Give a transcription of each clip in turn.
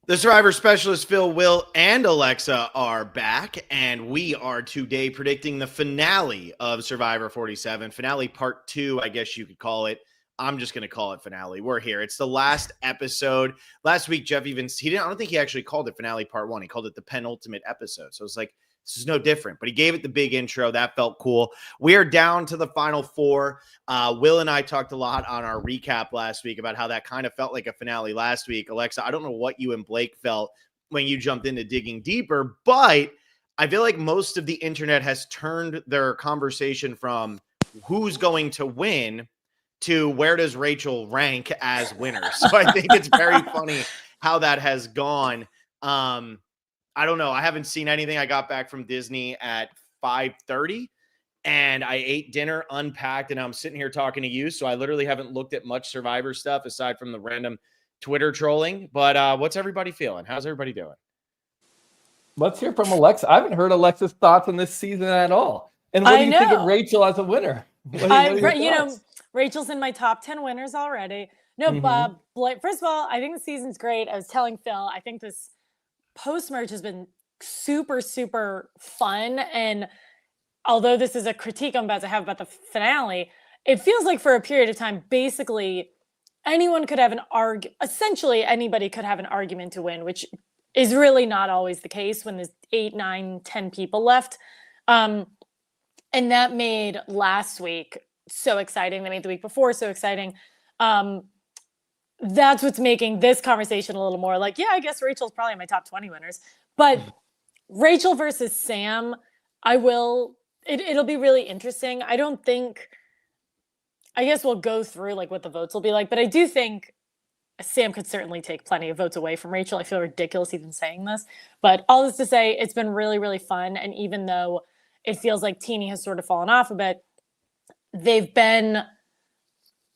The Survivor Specialist Phil, Will, and Alexa are back, and we are today predicting the finale of Survivor 47. Finale part 2, I guess you could call it. I'm just going to call it finale. We're here. It's the last episode. Last week, Jeff I don't think he actually called it finale part 1. He called it the penultimate episode. So it's like, this is no different, but he gave it the big intro. That felt cool. We are down to the final 4. Will and I talked a lot on our recap last week about how that kind of felt like a finale last week. Alexa, I don't know what you and Blake felt when you jumped into digging deeper, but I feel like most of the internet has turned their conversation from who's going to win to where does Rachel rank as winner. So I think it's very funny how that has gone. I don't know. I haven't seen anything. I got back from Disney at 5:30 and I ate dinner, unpacked, and I'm sitting here talking to you. So I literally haven't looked at much Survivor stuff aside from the random Twitter trolling. But what's everybody feeling? How's everybody doing? Let's hear from Alexa. I haven't heard Alexa's thoughts on this season at all. And what do you think of Rachel as a winner? Rachel's in my top 10 winners already. No, Bob, first of all, I think the season's great. I was telling Phil, I think this post-merge has been super, super fun. And although this is a critique I'm about to have about the finale, it feels like for a period of time, basically anyone could have essentially anybody could have an argument to win, which is really not always the case when there's 8, 9, 10 people left. And that made last week so exciting. That made the week before so exciting. That's what's making this conversation a little more like, yeah, I guess Rachel's probably in my top 20 winners. But Rachel versus Sam, it'll be really interesting. I guess we'll go through like what the votes will be like, but I do think Sam could certainly take plenty of votes away from Rachel. I feel ridiculous even saying this, but all this to say, it's been really, really fun. And even though it feels like Teenie has sort of fallen off a bit,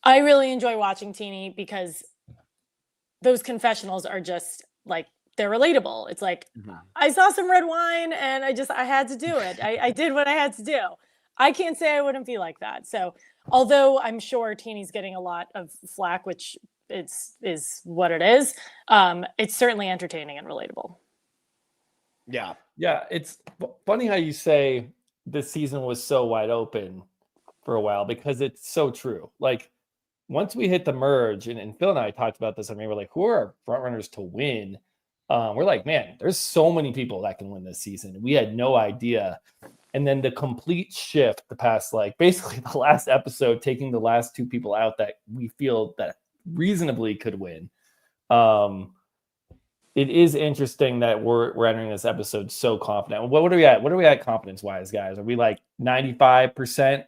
I really enjoy watching Teenie because those confessionals are just like, they're relatable. It's like, I saw some red wine and I had to do it. I did what I had to do. I can't say I wouldn't be like that. So although I'm sure Teenie's getting a lot of flack, which is what it is, it's certainly entertaining and relatable. Yeah. Yeah. It's funny how you say this season was so wide open for a while because it's so true. Like, once we hit the merge, and Phil and I talked about this, I mean, we're like, who are our front runners to win? We're like, man, there's so many people that can win this season. We had no idea. And then the complete shift the past, like basically the last episode, taking the last 2 people out that we feel that reasonably could win. It is interesting that we're entering this episode so confident. What are we at? What are we at confidence-wise, guys? Are we like 95%?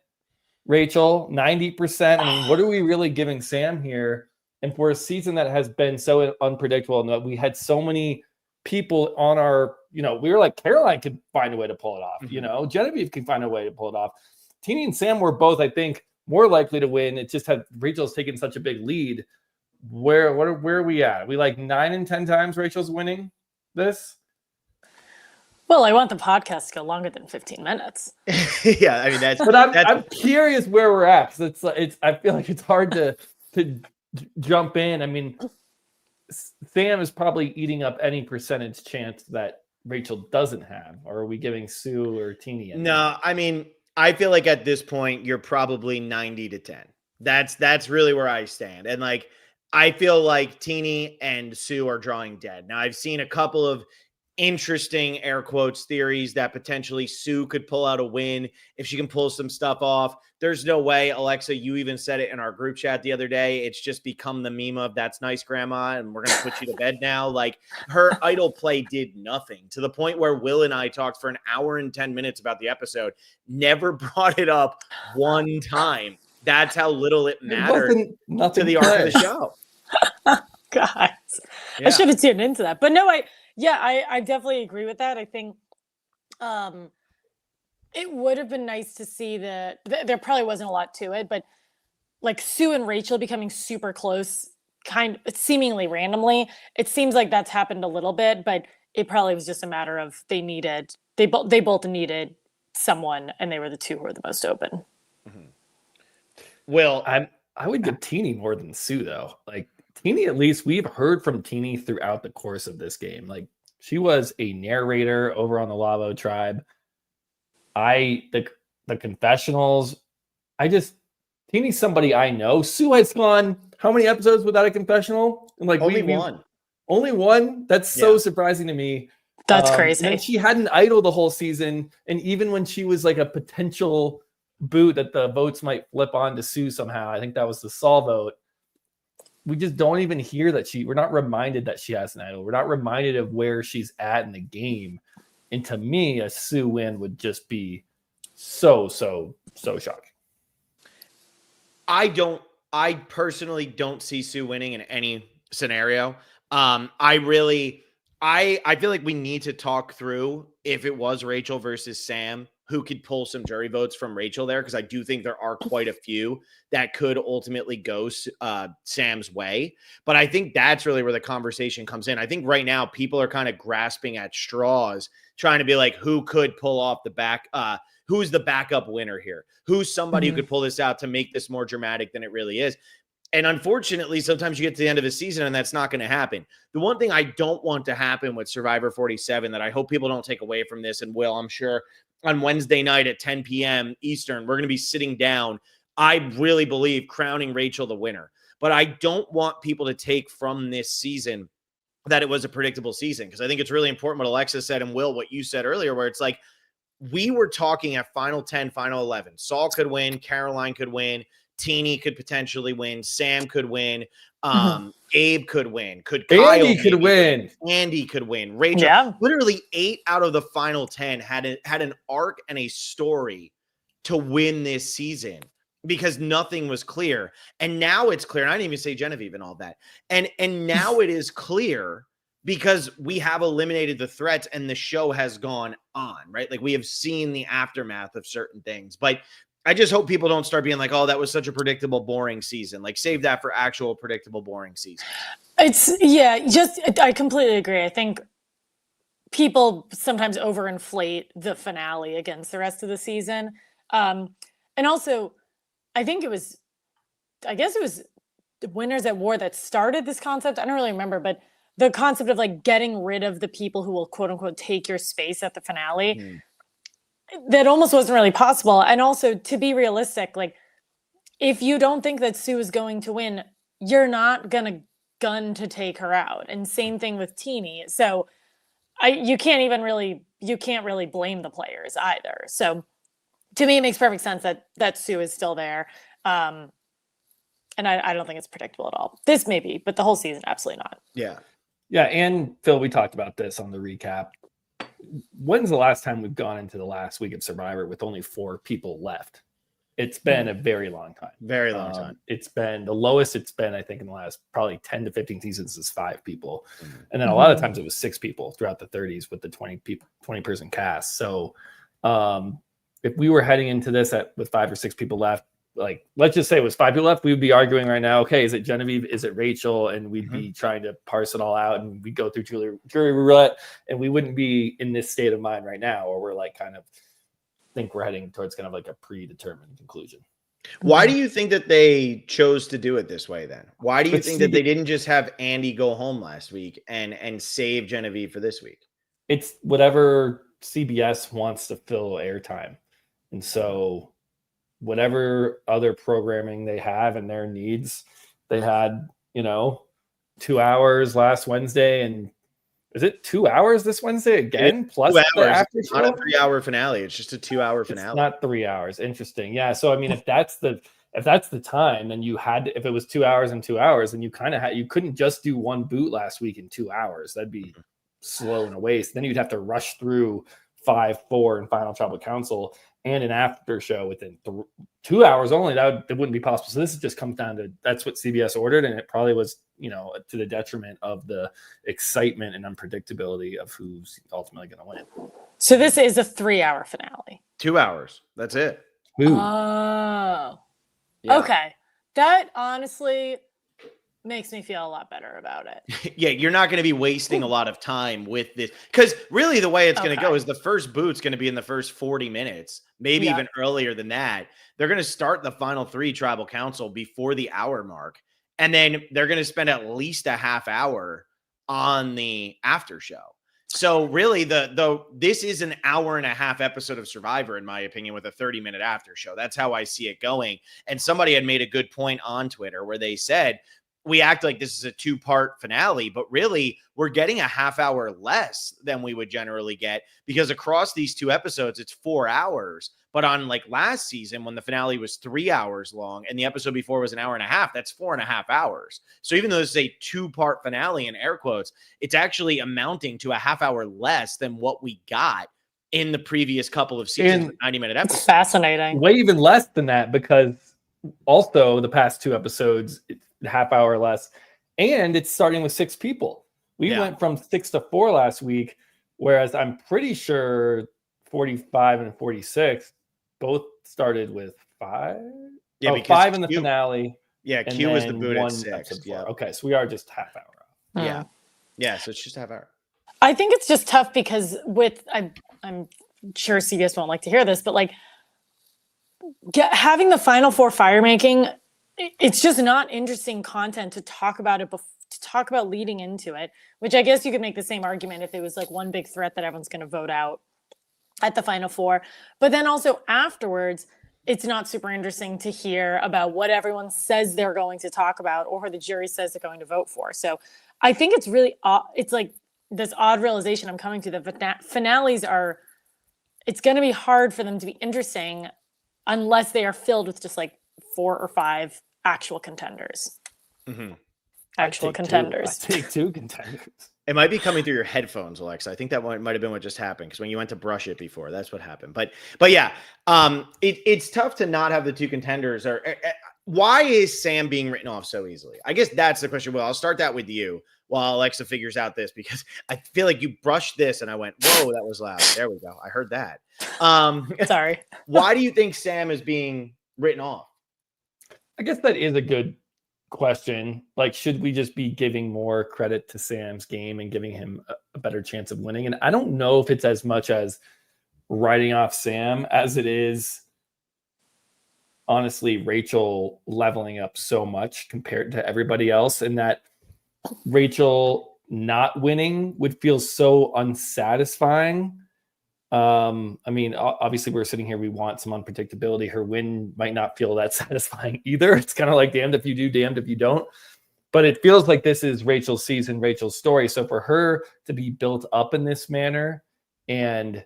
Rachel, 90%. I mean, what are we really giving Sam here? And for a season that has been so unpredictable, and that we had so many people on our, we were like, Caroline could find a way to pull it off. Genevieve could find a way to pull it off. Teenie and Sam were both, I think, more likely to win. It just had Rachel's taken such a big lead. Where are we at? Are we like 9 and 10 times Rachel's winning this? Well, I want the podcast to go longer than 15 minutes. Yeah, I mean that's. But I'm curious where we're at because it's. I feel like it's hard to jump in. I mean, Sam is probably eating up any percentage chance that Rachel doesn't have. Or are we giving Sue or Teenie? No, I mean, I feel like at this point you're probably 90 to 10. That's really where I stand, and like I feel like Teenie and Sue are drawing dead. Now I've seen a couple of interesting air quotes theories that potentially Sue could pull out a win if she can pull some stuff off. There's no way, Alexa, you even said it in our group chat the other day. It's just become the meme of that's nice, grandma, and we're going to put you to bed now. Like her idol play did nothing to the point where Will and I talked for an hour and 10 minutes about the episode, never brought it up one time. That's how little it mattered to the arc of the show. Guys, yeah. I should have tuned into that. But no, I definitely agree with that. I think it would have been nice to see there probably wasn't a lot to it, but like Sue and Rachel becoming super close, seemingly randomly. It seems like that's happened a little bit, but it probably was just a matter of they both needed someone, and they were the 2 who were the most open. Well, I would give Teenie more than Sue though. Like Teeny, at least we've heard from Teeny throughout the course of this game. Like, she was a narrator over on the Lavo Tribe. The confessionals, Teeny's somebody I know. Sue has gone how many episodes without a confessional? And like only one. Only one? That's so surprising to me. That's crazy. And then she had an idol the whole season. And even when she was like a potential boot that the votes might flip on to Sue somehow, I think that was the Saul vote. We just don't even hear that we're not reminded that she has an idol. We're not reminded of where she's at in the game. And to me, a Sue win would just be so shocking. I personally don't see Sue winning in any scenario. I feel like we need to talk through if it was Rachel versus Sam, who could pull some jury votes from Rachel there, because I do think there are quite a few that could ultimately go Sam's way. But I think that's really where the conversation comes in. I think right now people are kind of grasping at straws, trying to be like, who could pull off the back, who's the backup winner here? Who's somebody who could pull this out to make this more dramatic than it really is? And unfortunately, sometimes you get to the end of the season and that's not going to happen. The one thing I don't want to happen with Survivor 47 that I hope people don't take away from this, and will, I'm sure, on Wednesday night at 10 p.m. Eastern, we're going to be sitting down, I really believe, crowning Rachel the winner. But I don't want people to take from this season that it was a predictable season, because I think it's really important what Alexa said, and Will, what you said earlier, where it's like, we were talking at final 10, final 11. Saul could win. Caroline could win. Teeny could potentially win. Sam could win. Gabe could win. Andy could win. Andy could win. Rachel, literally 8 out of the final 10 had an arc and a story to win this season, because nothing was clear. And now it's clear. And I didn't even say Genevieve and all that. And now it is clear, because we have eliminated the threats and the show has gone on, right? Like, we have seen the aftermath of certain things. But I just hope people don't start being like, oh, that was such a predictable, boring season. Like, save that for actual predictable, boring seasons. I completely agree. I think people sometimes overinflate the finale against the rest of the season. And also, I guess it was the Winners at War that started this concept. I don't really remember, but the concept of like getting rid of the people who will quote unquote take your space at the finale, that almost wasn't really possible. And also, to be realistic, like, if you don't think that Sue is going to win, you're not gonna gun to take her out. And same thing with Teeny. So you can't really blame the players either. So to me, it makes perfect sense that Sue is still there. And I don't think it's predictable at all. This may be, but the whole season, absolutely not. Yeah. Yeah, and Phil, we talked about this on the recap. When's the last time we've gone into the last week of Survivor with only 4 people left? It's been a very long time. Very long time. It's been the lowest it's been, I think, in the last probably 10 to 15 seasons is 5 people. And then a lot of times it was 6 people throughout the 30s with the 20 person cast. So if we were heading into this with 5 or 6 people left, like, let's just say it was 5 people left, we would be arguing right now, okay, is it Genevieve, is it Rachel? And we'd be trying to parse it all out, and we'd go through jury roulette, and we wouldn't be in this state of mind right now, or we're like kind of think we're heading towards kind of like a predetermined conclusion. Why do you think that they chose to do it this way then? Why do you think that they didn't just have Andy go home last week and save Genevieve for this week? It's whatever CBS wants to fill airtime. And so whatever other programming they have and their needs, they had, 2 hours last Wednesday, and is it 2 hours this Wednesday again? Plus 2 hours. The after show? Not a 3-hour finale. It's just a 2-hour finale. It's not 3 hours. Interesting. Yeah. So I mean, if that's the time, then you had to, if it was 2 hours and 2 hours, then you kind of you couldn't just do one boot last week in 2 hours. That'd be slow and a waste. Then you'd have to rush through 5, 4, and Final Tribal Council and an after show within 2 hours only. It wouldn't be possible. So this just comes down to, that's what CBS ordered, and it probably was, to the detriment of the excitement and unpredictability of who's ultimately going to win. So this is a 3-hour finale. 2 hours. That's it. Ooh. Oh, yeah. Okay. That honestly makes me feel a lot better about it. Yeah, you're not going to be wasting a lot of time with this, because really the way it's going to go is the first boot's going to be in the first 40 minutes, maybe even earlier than that. They're going to start the final 3 tribal council before the hour mark, And then they're going to spend at least a half hour on the after show. So really this is an hour and a half episode of Survivor, in my opinion, with a 30-minute after show. That's how I see it going. And somebody had made a good point on Twitter where they said, we act like this is a 2-part finale, but really we're getting a half hour less than we would generally get, because across these 2 episodes, it's 4 hours. But on like last season, when the finale was 3 hours long and the episode before was an hour and a half, that's 4.5 hours. So even though this is a 2-part finale in air quotes, it's actually amounting to a half hour less than what we got in the previous couple of seasons with 90-minute episodes. It's fascinating. Way even less than that, because also the past 2 episodes, it's a half hour less. And it's starting with 6 people. We went from 6 to 4 last week, whereas I'm pretty sure 45 and 46 both started with 5. Yeah, oh, because 5 in the Q, finale. Yeah, Q was the boot at 6. Yeah. Okay, so we are just half hour off. Yeah. Yeah, so it's just a half hour. I think it's just tough because I'm sure CBS won't like to hear this, but like having the final 4 fire making, it's just not interesting content to talk about it to talk about leading into it, which I guess you could make the same argument if it was like one big threat that everyone's going to vote out at the final 4. But then also afterwards, it's not super interesting to hear about what everyone says they're going to talk about or who the jury says they're going to vote for. So I think it's really, it's like this odd realization I'm coming to. The finales are, it's going to be hard for them to be interesting unless they are filled with just like 4 or 5 actual contenders. Mm-hmm. Actual contenders. I take 2 contenders. It might be coming through your headphones, Alexa. I think that might have been what just happened, because when you went to brush it before, that's what happened. But yeah, it's tough to not have the 2 contenders. Why is Sam being written off so easily? I guess that's the question. Well, I'll start that with you while Alexa figures out this, because I feel like you brushed this and I went, whoa, that was loud. There we go. I heard that. Sorry. Why do you think Sam is being written off? I guess that is a good question. Like, should we just be giving more credit to Sam's game and giving him a better chance of winning? And I don't know if it's as much as writing off Sam as it is, honestly, Rachel leveling up so much compared to everybody else, and that Rachel not winning would feel so unsatisfying. I mean, obviously we're sitting here, we want some unpredictability. Her win might not feel that satisfying either. It's kind of like damned if you do, damned if you don't. But it feels like this is Rachel's season, Rachel's story. So for her to be built up in this manner and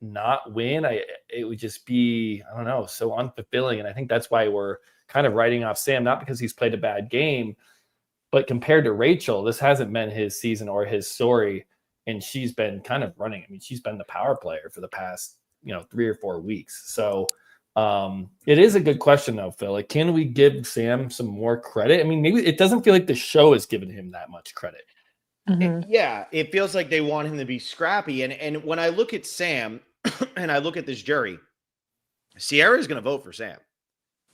not win, it would just be, I don't know, so unfulfilling. And I think that's why we're kind of writing off Sam, not because he's played a bad game, but compared to Rachel, this hasn't been his season or his story. And she's been kind of running. I mean, she's been the power player for the past, 3 or 4 weeks. So it is a good question, though, Phil. Like, can we give Sam some more credit? I mean, maybe it doesn't feel like the show is giving him that much credit. Mm-hmm. It feels like they want him to be scrappy. And when I look at Sam and I look at this jury, Sierra is going to vote for Sam.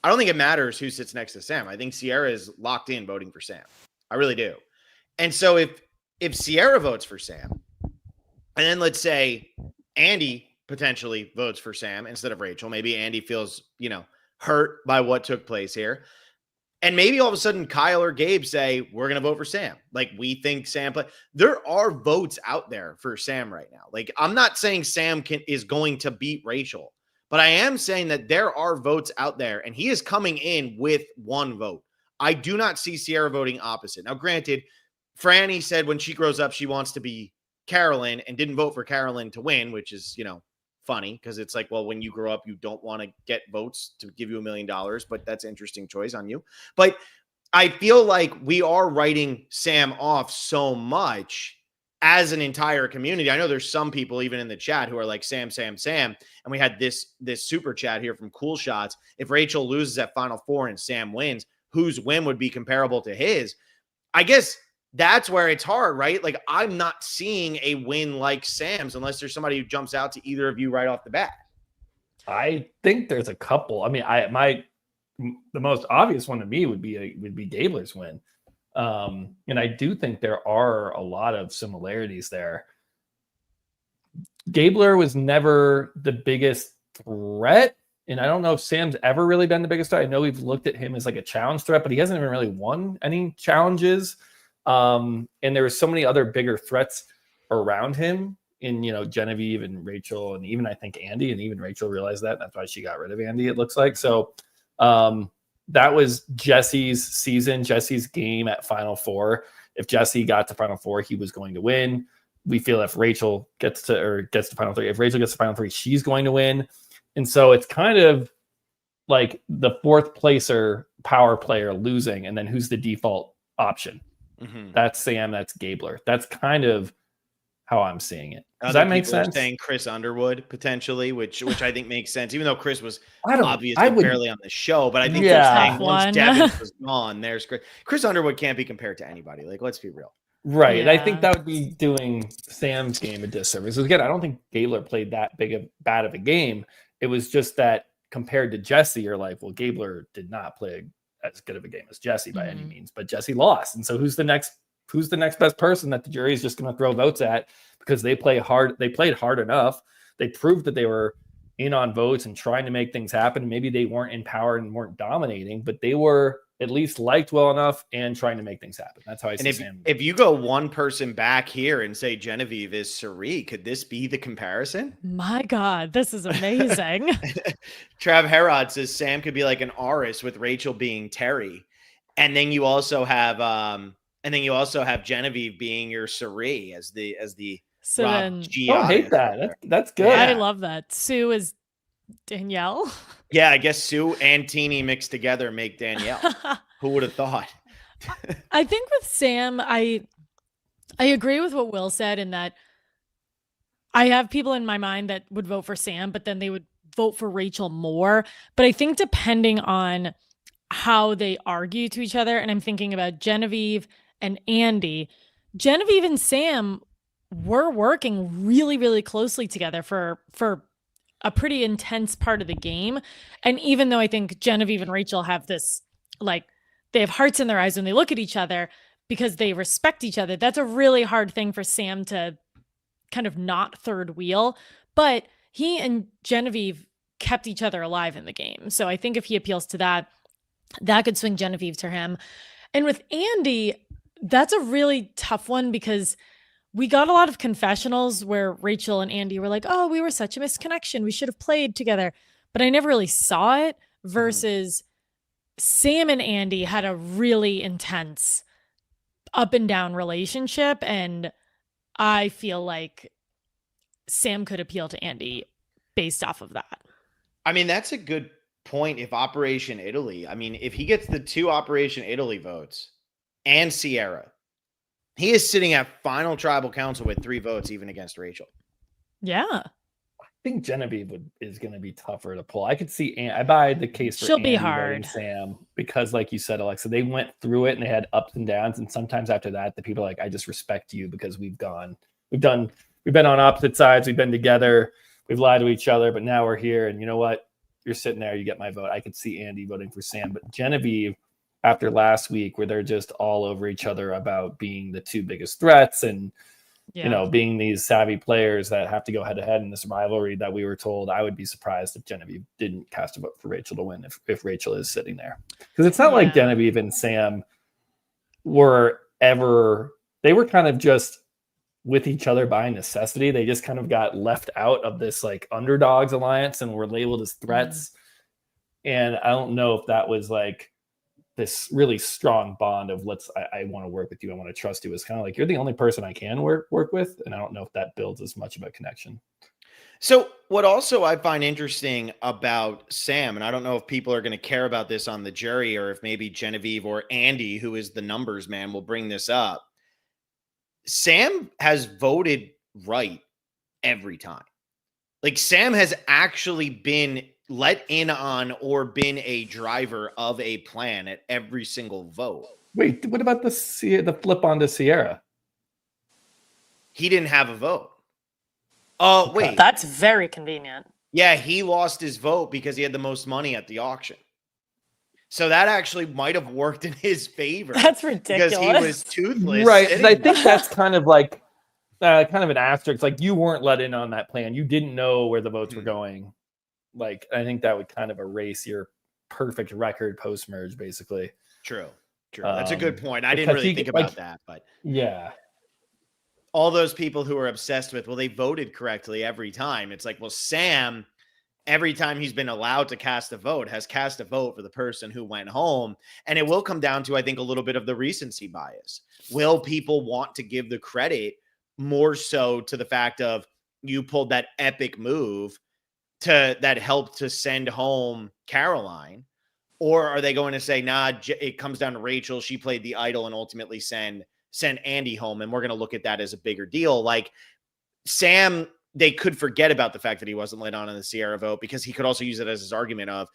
I don't think it matters who sits next to Sam. I think Sierra is locked in voting for Sam. I really do. And so if Sierra votes for Sam, and then let's say Andy potentially votes for Sam instead of Rachel, maybe Andy feels, hurt by what took place here. And maybe all of a sudden Kyle or Gabe say, we're going to vote for Sam. Like, we think Sam, but there are votes out there for Sam right now. Like, I'm not saying Sam is going to beat Rachel, but I am saying that there are votes out there and he is coming in with 1 vote. I do not see Sierra voting opposite. Now, granted, Franny said when she grows up, she wants to be Carolyn and didn't vote for Carolyn to win, which is, funny because it's like, well, when you grow up, you don't want to get votes to give you $1 million, but that's an interesting choice on you. But I feel like we are writing Sam off so much as an entire community. I know there's some people even in the chat who are like, Sam, Sam, Sam. And we had this super chat here from Cool Shots. If Rachel loses at Final Four and Sam wins, whose win would be comparable to his? I guess that's where it's hard, right? Like, I'm not seeing a win like Sam's unless there's somebody who jumps out to either of you right off the bat. I think there's a couple. I mean, the most obvious one to me would be Gabler's win. And I do think there are a lot of similarities there. Gabler was never the biggest threat And I don't know if Sam's ever really been the biggest threat. I know we've looked at him as like a challenge threat, but he hasn't even really won any challenges. And there were so many other bigger threats around him in, Genevieve and Rachel, and even I think Andy, and even Rachel realized that. That's why she got rid of Andy, it looks like. So that was Jesse's season, Jesse's game at Final Four. If Jesse got to Final Four, he was going to win. We feel if Rachel gets to Final Three, if Rachel gets to Final Three, she's going to win. And so it's kind of like the fourth placer power player losing, and then who's the default option? Mm-hmm. That's Sam, that's Gabler. That's kind of how I'm seeing it. Does that make sense? Saying Chris Underwood potentially, which I think makes sense, even though Chris was obviously barely on the show. But I think they're saying once Devins was gone, there's Chris Underwood can't be compared to anybody. Like, let's be real. Right. Yeah. And I think that would be doing Sam's game a disservice. Again, I don't think Gabler played that bad of a game. It was just that compared to Jesse, you're like, well, Gabler did not play as good of a game as Jesse by any means, but Jesse lost. And so who's the next best person that the jury is just going to throw votes at because they played hard enough. They proved that they were in on votes and trying to make things happen. Maybe they weren't in power and weren't dominating, but they were at least liked well enough and trying to make things happen. That's how I see Sam. If you go one person back here and say Genevieve is Suri, could this be the comparison? My God, this is amazing. Trav Herod says Sam could be like an Aris with Rachel being Terry. And then you also have Genevieve being your Suri as the so Rob then, don't hate that. That's good. Yeah. I love that. Sue is Danielle. Yeah, I guess Sue and Teeny mixed together make Danielle. Who would have thought? I think with Sam, I agree with what Will said in that I have people in my mind that would vote for Sam, but then they would vote for Rachel more. But I think depending on how they argue to each other, and I'm thinking about Genevieve and Andy, Genevieve and Sam were working really, really closely together for a pretty intense part of the game. And even though I think Genevieve and Rachel have this, like, they have hearts in their eyes when they look at each other because they respect each other, that's a really hard thing for Sam to kind of not third wheel. But he and Genevieve kept each other alive in the game. So I think if he appeals to that, that could swing Genevieve to him. And with Andy, that's a really tough one because we got a lot of confessionals where Rachel and Andy were like, oh, we were such a misconnection. We should have played together. But I never really saw it versus Sam and Andy had a really intense up and down relationship. And I feel like Sam could appeal to Andy based off of that. I mean, that's a good point. If Operation Italy, if he gets the 2 Operation Italy votes and Sierra, he is sitting at final tribal council with 3 votes, even against Rachel. Yeah. I think Genevieve is going to be tougher to pull. I could see, I buy the case for She'll Andy be hard. and Sam because, like you said, Alexa, they went through it and they had ups and downs. And sometimes after that, the people are like, I just respect you because we've been on opposite sides. We've been together. We've lied to each other, but now we're here. And you know what? You're sitting there. You get my vote. I could see Andy voting for Sam, but Genevieve, after last week where they're just all over each other about being the 2 biggest threats and, being these savvy players that have to go head to head in this rivalry that we were told, I would be surprised if Genevieve didn't cast a vote for Rachel to win if Rachel is sitting there. Because it's not like Genevieve and Sam they were kind of just with each other by necessity. They just kind of got left out of this like underdogs alliance and were labeled as threats. And I don't know if that was like this really strong bond of I want to work with you. I want to trust you. It's kind of like, you're the only person I can work with. And I don't know if that builds as much of a connection. So what also I find interesting about Sam, and I don't know if people are going to care about this on the jury or if maybe Genevieve or Andy, who is the numbers man, will bring this up. Sam has voted right every time. Like, Sam has actually been let in on or been a driver of a plan at every single vote. Wait, what about the flip onto Sierra? He didn't have a vote. Oh, wait. That's very convenient. Yeah, he lost his vote because he had the most money at the auction. So that actually might have worked in his favor. That's ridiculous. Because he was toothless. Right. I think that's kind of like kind of an asterisk. Like, you weren't let in on that plan. You didn't know where the votes were going. Like, I think that would kind of erase your perfect record post-merge, basically. True. That's a good point. I didn't because really think about that, but yeah. all those people who are obsessed with, well, they voted correctly every time. It's like, well, Sam, every time he's been allowed to cast a vote, has cast a vote for the person who went home. And it will come down to, I think, a little bit of the recency bias. Will people want to give the credit more so to the fact of you pulled that epic move that helped to send home Caroline? Or are they going to say, nah, it comes down to Rachel. She played the idol and ultimately send Andy home. And we're going to look at that as a bigger deal. Like Sam, they could forget about the fact that he wasn't let on in the Sierra vote, because he could also use it as his argument of,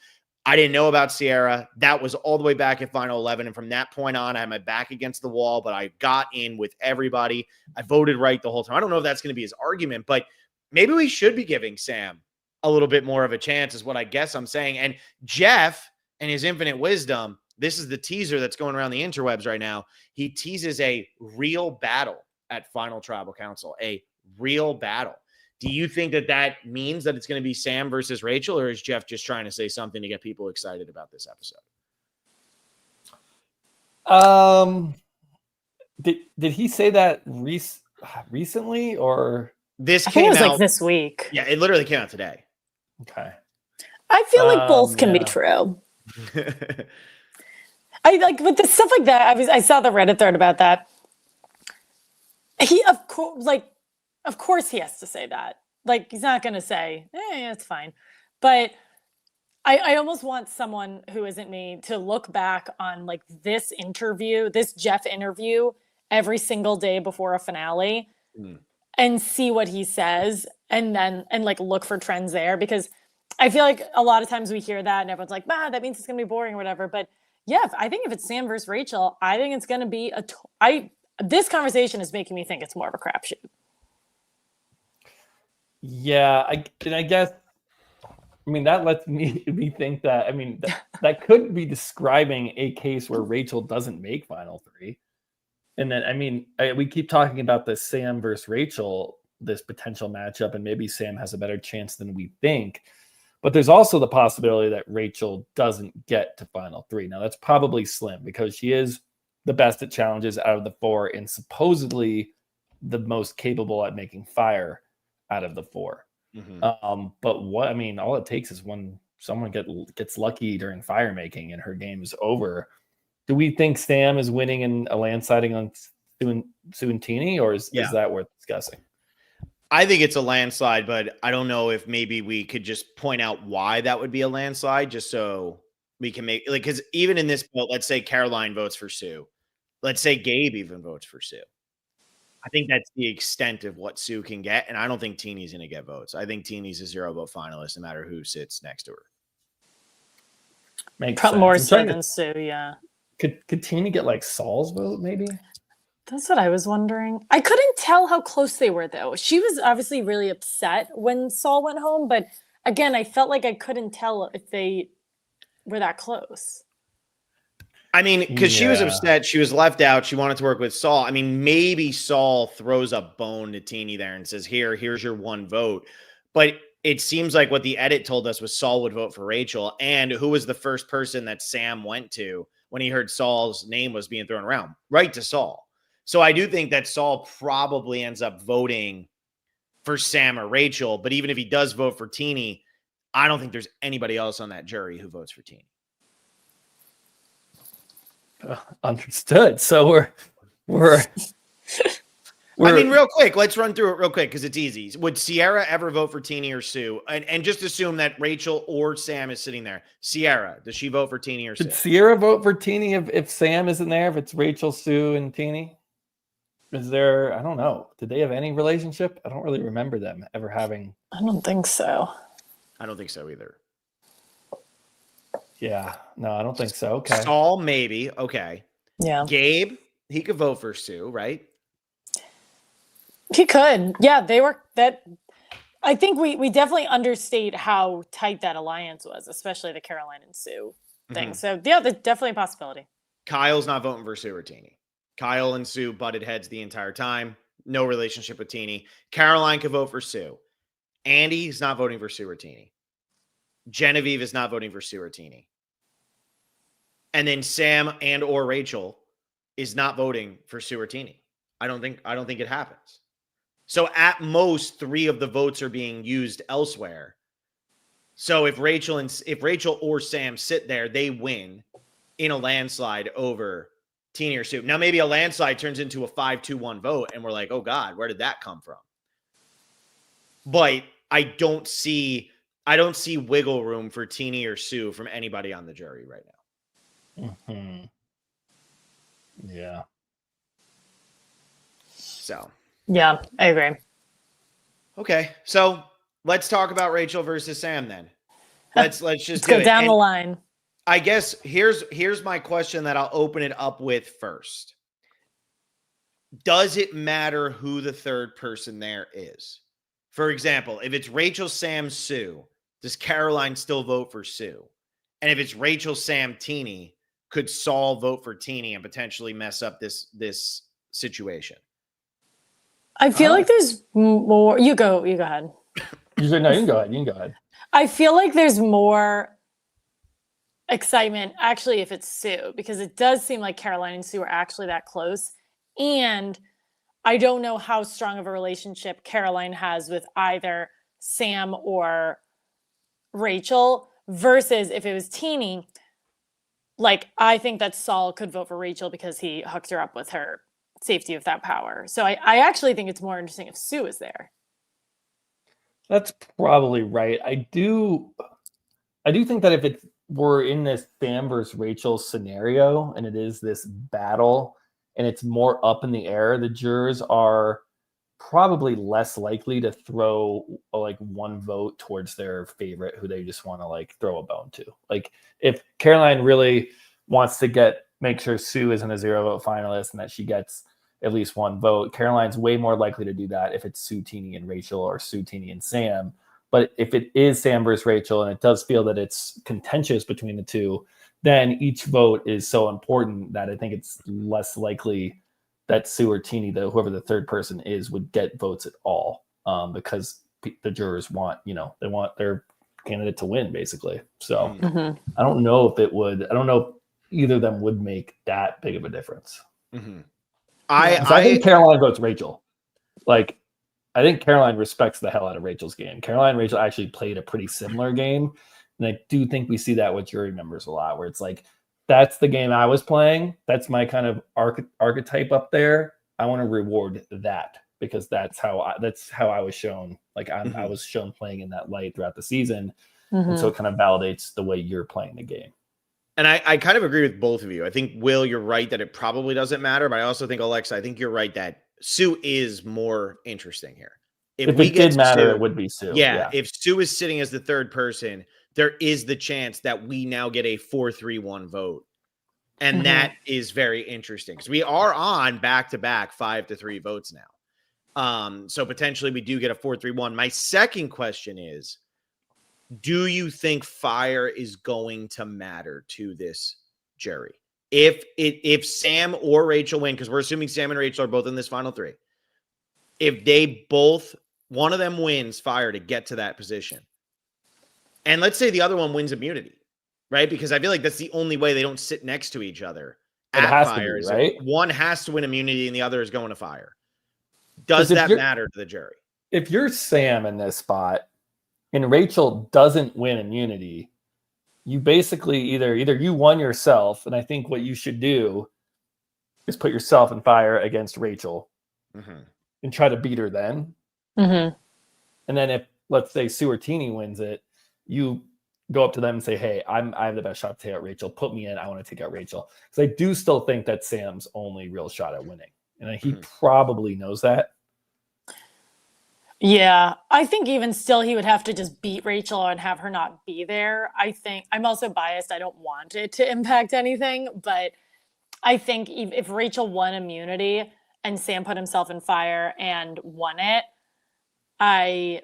I didn't know about Sierra. That was all the way back at Final 11. And from that point on, I had my back against the wall, but I got in with everybody. I voted right the whole time. I don't know if that's going to be his argument, but maybe we should be giving Sam a little bit more of a chance is what I guess I'm saying. And Jeff and his infinite wisdom, this is the teaser that's going around the interwebs right now. He teases a real battle at Final Tribal Council, a real battle. Do you think that means that it's going to be Sam versus Rachel, or is Jeff just trying to say something to get people excited about this episode? Did he say that recently, or this I think it was out like this week? Yeah, it literally came out today. Okay. I feel like both can be true. I like with the stuff like that. I saw the Reddit thread about that. He of course he has to say that. Like he's not going to say, it's fine. But I almost want someone who isn't me to look back on like this Jeff interview every single day before a finale and see what he says and like look for trends there, because I feel like a lot of times we hear that and everyone's like, that means it's going to be boring or whatever. But yeah, I think if it's Sam versus Rachel, I think it's going to be this conversation is making me think it's more of a crapshoot. Yeah, I guess, that lets me think that, that could be describing a case where Rachel doesn't make Final 3. And then, we keep talking about the Sam versus Rachel, this potential matchup, and maybe Sam has a better chance than we think. But there's also the possibility that Rachel doesn't get to Final 3. Now, that's probably slim because she is the best at challenges out of the 4 and supposedly the most capable at making fire out of the 4. Mm-hmm. But all it takes is when someone gets lucky during fire making and her game is over. Do we think Sam is winning in a landsliding on Sue and Teeny, or is that worth discussing? I think it's a landslide, but I don't know if maybe we could just point out why that would be a landslide, just so we can make, like, because even in this vote, let's say Caroline votes for Sue. Let's say Gabe even votes for Sue. I think that's the extent of what Sue can get, and I don't think Teeny's going to get votes. I think Teeny's a 0-vote finalist, no matter who sits next to her. Makes sense. More so than Sue, yeah. Could Teeny get like Saul's vote, maybe? That's what I was wondering. I couldn't tell how close they were, though. She was obviously really upset when Saul went home, but again, I felt like I couldn't tell if they were that close. Because she was upset. She was left out. She wanted to work with Saul. Maybe Saul throws a bone to Teeny there and says, here's your one vote. But it seems like what the edit told us was Saul would vote for Rachel. And who was the first person that Sam went to when he heard Saul's name was being thrown around? Right to Saul. So I do think that Saul probably ends up voting for Sam or Rachel. But even if he does vote for Teeny, I don't think there's anybody else on that jury who votes for Teeny. Understood. So we're real quick, let's run through it real quick because it's easy. Would Sierra ever vote for Teeny or Sue? And just assume that Rachel or Sam is sitting there. Sierra, does she vote for Teeny or Sue? Should Sierra vote for Teeny if Sam isn't there? If it's Rachel, Sue, and Teeny? Is there? I don't know. Did they have any relationship? I don't really remember them ever having. I don't think so. I don't think so either. Yeah, no, I don't think so. Okay. Saul, maybe. Okay. Yeah. Gabe, he could vote for Sue, right? He could. Yeah, they were that. I think we definitely understate how tight that alliance was, especially the Caroline and Sue thing. Mm-hmm. So yeah, there's definitely a possibility. Kyle's not voting for Sue or Teeny. Kyle and Sue butted heads the entire time. No relationship with Teeny. Caroline could vote for Sue. Andy's not voting for Sue or Teeny. Genevieve is not voting for Sue or Teeny. And then Sam and or Rachel is not voting for Sue or Teeny. I don't think it happens. So at most, 3 of the votes are being used elsewhere. So if Rachel or Sam sit there, they win in a landslide over Teeny or Sue. Now maybe a landslide turns into a 5-2-1 vote, and we're like, oh God, where did that come from? But I don't see wiggle room for Teeny or Sue from anybody on the jury right now. Mm-hmm. Yeah. So. Yeah, I agree. Okay, so let's talk about Rachel versus Sam then. Let's just go down the line. I guess here's my question that I'll open it up with first. Does it matter who the third person there is? For example, if it's Rachel, Sam, Sue, does Caroline still vote for Sue? And if it's Rachel, Sam, Teeny, could Saul vote for Teeny and potentially mess up this situation? I feel like there's more. You go ahead. You can go ahead. I feel like there's more excitement actually if it's Sue, because it does seem like Caroline and Sue are actually that close. And I don't know how strong of a relationship Caroline has with either Sam or Rachel, versus if it was Teeny, like I think that Saul could vote for Rachel because he hooked her up with her safety without power. So I actually think it's more interesting if Sue is there. That's probably right. I do think that if it were in this Sam versus Rachel scenario and it is this battle and it's more up in the air, the jurors are probably less likely to throw like one vote towards their favorite who they just want to like throw a bone to. Like if Caroline really wants to make sure Sue isn't a 0 vote finalist and that she gets at least one vote, Caroline's way more likely to do that if it's Sue, Teeny, and Rachel or Sue, Teeny, and Sam. But if it is Sam versus Rachel and it does feel that it's contentious between the two, then each vote is so important that I think it's less likely that Sue or Teeny, whoever the third person is, would get votes at all, because the jurors want their candidate to win, basically. So I don't know if it would. I don't know if either of them would make that big of a difference. Mm-hmm. I think Caroline votes Rachel. Like, I think Caroline respects the hell out of Rachel's game. Caroline and Rachel actually played a pretty similar game. And I do think we see that with jury members a lot, where it's like, that's the game I was playing. That's my kind of archetype up there. I want to reward that because that's how I was shown. Like I was shown playing in that light throughout the season. And so it kind of validates the way you're playing the game. And I kind of agree with both of you. I think, Will, you're right that it probably doesn't matter. But I also think, Alexa, I think you're right that Sue is more interesting here. If it did matter, it would be Sue. Yeah, if Sue is sitting as the third person, there is the chance that we now get a 4-3-1 vote. And that is very interesting because we are on back-to-back 5-3 votes now. So potentially we do get a 4-3-1. My second question is, do you think fire is going to matter to this jury? If Sam or Rachel win, because we're assuming Sam and Rachel are both in this final 3. If they both, one of them wins fire to get to that position, and let's say the other one wins immunity, right? Because I feel like that's the only way they don't sit next to each other at fire. It has to be, right? One has to win immunity and the other is going to fire. Does that matter to the jury? If you're Sam in this spot and Rachel doesn't win immunity, you basically either you won yourself, and I think what you should do is put yourself in fire against Rachel and try to beat her then. And then if, let's say, Sue or Teeny wins it, you go up to them and say, hey, I have the best shot to take out Rachel. Put me in. I want to take out Rachel. Because I do still think that's Sam's only real shot at winning. And he probably knows that. Yeah, I think even still he would have to just beat Rachel and have her not be there. I think I'm also biased. I don't want it to impact anything, but I think if Rachel won immunity and Sam put himself in fire and won it, I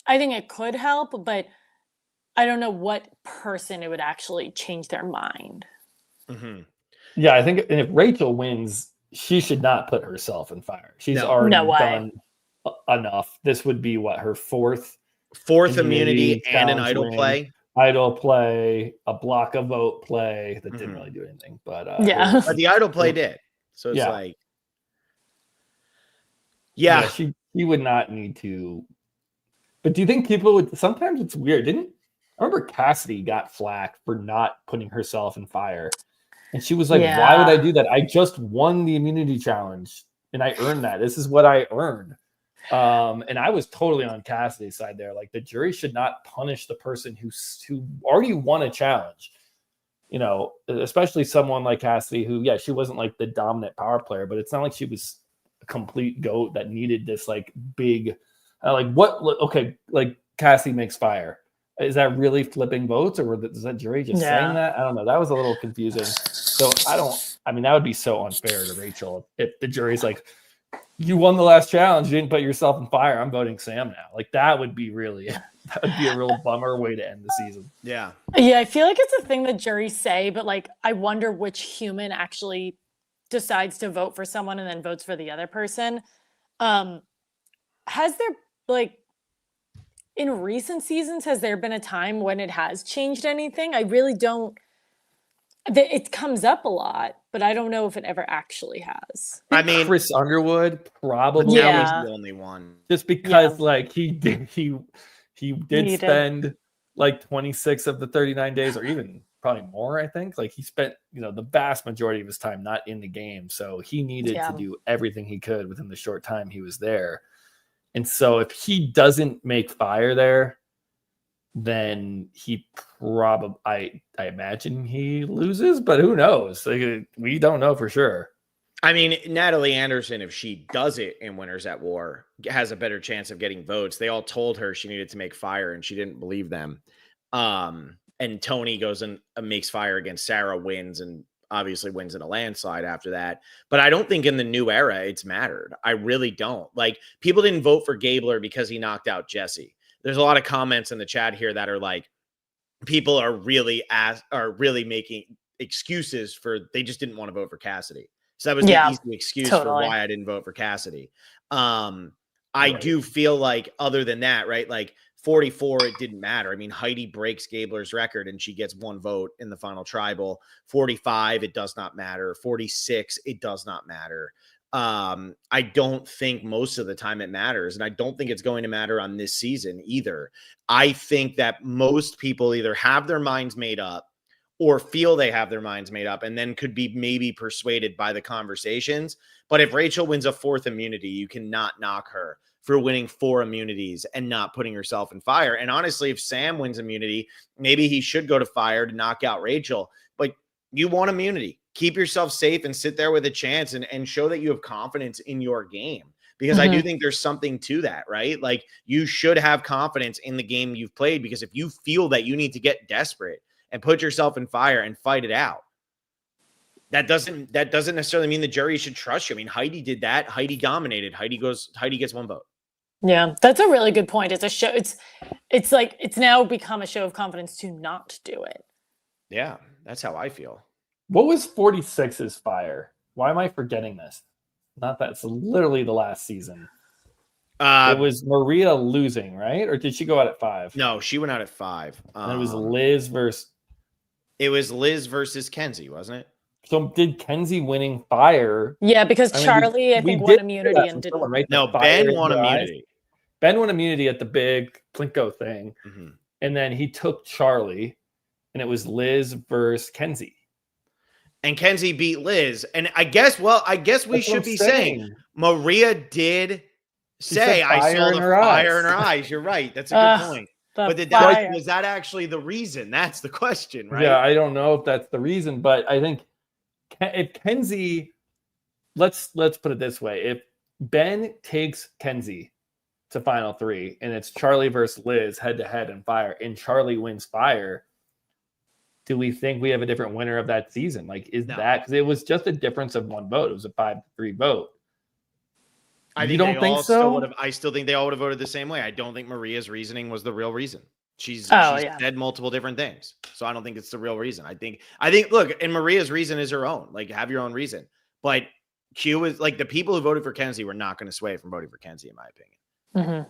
think it could help, but I don't know what person it would actually change their mind. Yeah, I think if Rachel wins, she should not put herself in fire. She's already done enough. This would be her fourth immunity and an idol play. idle play, a block of vote play that didn't really do anything. But yeah, but the idle play did. So it's Yeah. like, yeah. she would not need to. But do you think people would? Sometimes it's weird. I remember Cassidy got flack for not putting herself in fire, and she was like, "Why would I do that? I just won the immunity challenge, and I earned that. This is what I earned." And I was totally on Cassidy's side there. Like, the jury should not punish the person who already won a challenge. You know, especially someone like Cassidy, who, yeah, she wasn't like the dominant power player, but it's not like she was a complete goat that needed this like big, okay, like Cassidy makes fire. Is that really flipping votes, or is that jury just saying that? I don't know. That was a little confusing. So I mean, that would be so unfair to Rachel if the jury's like, you won the last challenge, you didn't put yourself in fire, I'm voting Sam now. Like, that would be a real bummer way to end the season. Yeah. Yeah, I feel like it's a thing that juries say, but like, I wonder which human actually decides to vote for someone and then votes for the other person. Has there, like, in recent seasons, has there been a time when it has changed anything? I really don't. It comes up a lot, but I don't know if it ever actually has. I mean, Chris Underwood probably. That was the only one. Just because like he did spend like 26 of the 39 days, or even probably more, I think. Like, he spent, the vast majority of his time not in the game. So he needed to do everything he could within the short time he was there. And so if he doesn't make fire there, then he probably, I imagine he loses, but who knows? Like, we don't know for sure. I mean, Natalie Anderson, if she does it in Winners at War, has a better chance of getting votes. They all told her she needed to make fire, and she didn't believe them. And Tony goes and makes fire against Sarah, wins, and obviously wins in a landslide after that. But I don't think in the new era it's mattered. I really don't. Like, people didn't vote for Gabler because he knocked out Jesse. There's a lot of comments in the chat here that are like, people are really making excuses for, they just didn't want to vote for Cassidy. So that was the easy excuse for why I didn't vote for Cassidy. I do feel like, other than that, right? Like, 44, it didn't matter. I mean, Heidi breaks Gabler's record and she gets 1 vote in the final tribal. 45, it does not matter. 46, it does not matter. I don't think most of the time it matters. And I don't think it's going to matter on this season either. I think that most people either have their minds made up or feel they have their minds made up, and then could be maybe persuaded by the conversations. But if Rachel wins a 4th immunity, you cannot knock her for winning 4 immunities and not putting herself in fire. And honestly, if Sam wins immunity, maybe he should go to fire to knock out Rachel. But you want immunity. Keep yourself safe and sit there with a chance and show that you have confidence in your game. Because I do think there's something to that, right? Like, you should have confidence in the game you've played, because if you feel that you need to get desperate and put yourself in fire and fight it out, that doesn't necessarily mean the jury should trust you. I mean, Heidi did that. Heidi dominated. Heidi gets 1 vote. Yeah, that's a really good point. It's a show. It's like, it's now become a show of confidence to not do it. Yeah, that's how I feel. What was 46's fire? Why am I forgetting this? Not that it's literally the last season. It was Maria losing, right? Or did she go out at 5? No, she went out at 5. And it was Liz versus. It was Liz versus Kenzie, wasn't it? So did Kenzie winning fire? Yeah, because Charlie, I think, won immunity and didn't. Right? No, Ben won immunity. Ben won immunity at the big Plinko thing. And then he took Charlie, and it was Liz versus Kenzie. And Kenzie beat Liz. And I guess we should be saying Maria did say, I saw the fire in her eyes. You're right. That's a good point. But was that actually the reason? That's the question, right? Yeah, I don't know if that's the reason, but I think if Kenzie, let's put it this way. If Ben takes Kenzie to final 3 and it's Charlie versus Liz head to head in fire, and Charlie wins fire, do we think we have a different winner of that season? Like, that, because it was just a difference of 1 vote. It was a 5-3 vote. I still think they all would have voted the same way. I don't think Maria's reasoning was the real reason. She's said multiple different things. So I don't think it's the real reason. I think, look, and Maria's reason is her own. Like, have your own reason. But Q is like, the people who voted for Kenzie were not going to sway from voting for Kenzie, in my opinion.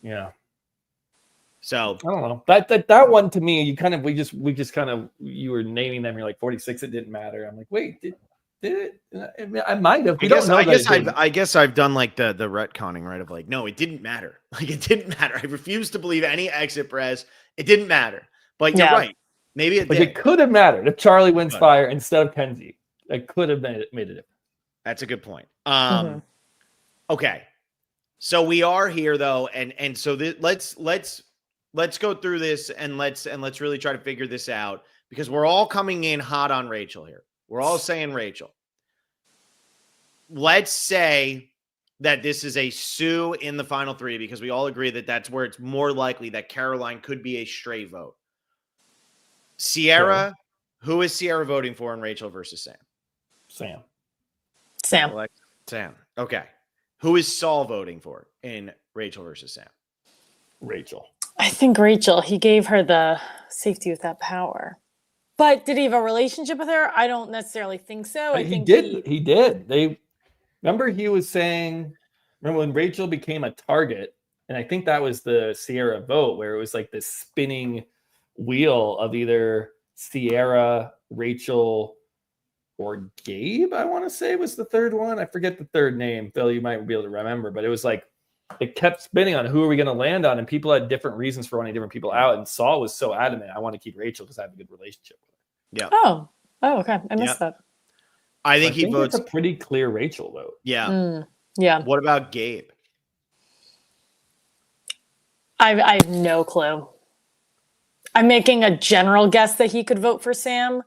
Yeah. So I don't know that one to me. We just kind of you were naming them. You're like 46. It didn't matter. I'm like, wait, did it? I might have. We don't know that it didn't. I guess I've done like the retconning, right? Of like, no, it didn't matter. Like it didn't matter. I refuse to believe any exit press. It didn't matter. But you're right. Maybe it did. It could have mattered if Charlie wins fire instead of Kenzie. It could have made it. That's a good point. Okay, so we are here though, and so let's go through this and let's really try to figure this out because we're all coming in hot on Rachel here. We're all saying Rachel. Let's say that this is a Sue in the final three because we all agree that that's where it's more likely that Caroline could be a stray vote. Sierra, who is Sierra voting for in Rachel versus Sam? Sam. Okay. Who is Saul voting for in Rachel versus Sam? Rachel. I think Rachel. He gave her the safety with that power. But did he have a relationship with her? I don't necessarily think so. I think he did. Remember he was saying, remember when Rachel became a target, and I think that was the Sierra vote where it was like this spinning wheel of either Sierra, Rachel, or Gabe, I want to say was the third one. I forget the third name. Phil, you might be able to remember, but it was like it kept spinning on who are we going to land on, and people had different reasons for wanting different people out. And Saul was so adamant, I want to keep Rachel because I have a good relationship with her. Yeah. Oh, okay. I missed that. I think he votes a pretty clear Rachel vote. Yeah. Yeah. What about Gabe? I have no clue. I'm making a general guess that he could vote for Sam.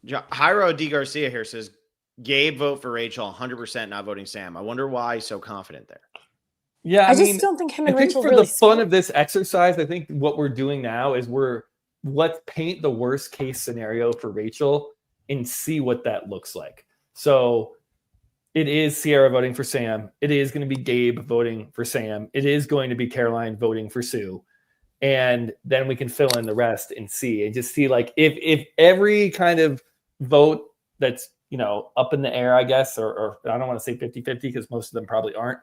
Jairo D. Garcia here says, Gabe vote for Rachel, 100% not voting Sam. I wonder why he's so confident there. Yeah, I just don't think him and Rachel for really the fun of this exercise, I think what we're doing now is let's paint the worst case scenario for Rachel and see what that looks like. So it is Sierra voting for Sam. It is going to be Gabe voting for Sam. It is going to be Caroline voting for Sue. And then we can fill in the rest and just see like if every kind of vote that's, up in the air, I guess, or I don't want to say 50-50 because most of them probably aren't.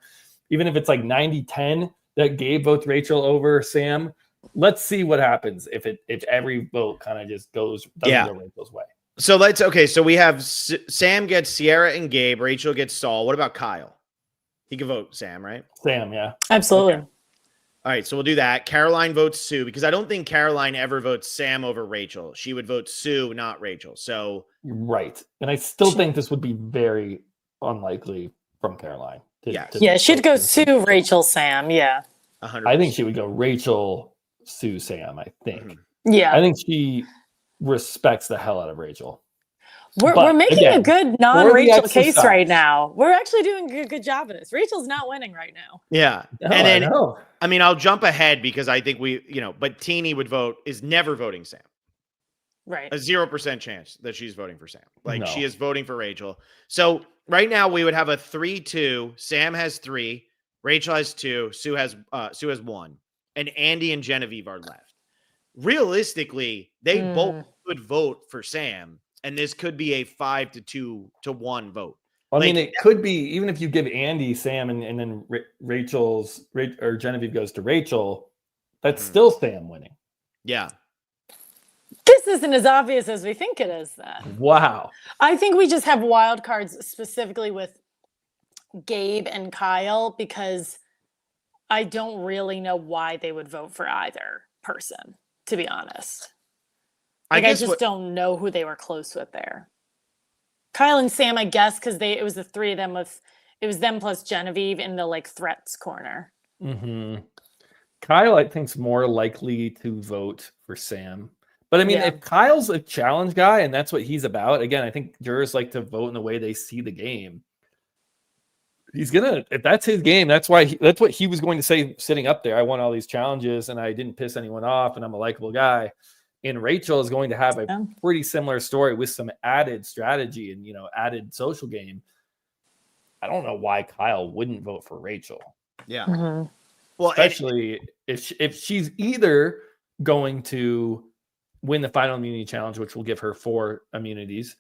Even if it's like 90-10 that Gabe votes Rachel over Sam, let's see what happens if every vote kind of just doesn't go Rachel's way. So so we have Sam gets Sierra and Gabe, Rachel gets Saul. What about Kyle? He can vote Sam, right? Sam, yeah. Absolutely. Okay. All right, so we'll do that. Caroline votes Sue because I don't think Caroline ever votes Sam over Rachel. She would vote Sue, not Rachel. So right. And I still think this would be very unlikely from Caroline. She'd go Sue, Rachel, Sam. Yeah. 100%. I think she would go Rachel, Sue, Sam, I think. Mm-hmm. Yeah. I think she respects the hell out of Rachel. We're making a good non-Rachel case right now. We're actually doing a good job of this. Rachel's not winning right now. Yeah. No, and then, I mean, I'll jump ahead because I think but Teeny is never voting Sam. Right. A 0% chance that she's voting for Sam. She is voting for Rachel. So right now we would have a 3-2. Sam has 3. Rachel has 2. Sue has 1. And Andy and Genevieve are left. Realistically, they both could vote for Sam. And this could be a 5-2 to 1 vote. I mean, it could be even if you give Andy Sam and then Rachel's or Genevieve goes to Rachel, that's still Sam winning. Yeah. This isn't as obvious as we think it is, then. Wow. I think we just have wild cards specifically with Gabe and Kyle because I don't really know why they would vote for either person, to be honest. I just don't know who they were close with there. Kyle and Sam, I guess, because it was the three of them it was them plus Genevieve in the threats corner. Mm-hmm. Kyle, I think, is more likely to vote for Sam. But I mean, if Kyle's a challenge guy and that's what he's about, again, I think jurors like to vote in the way they see the game. He's if that's his game, that's what he was going to say sitting up there. I won all these challenges and I didn't piss anyone off and I'm a likable guy. And Rachel is going to have a pretty similar story with some added strategy and, added social game. I don't know why Kyle wouldn't vote for Rachel. Yeah. Mm-hmm. Well, especially if she's either going to win the final immunity challenge, which will give her 4 immunities,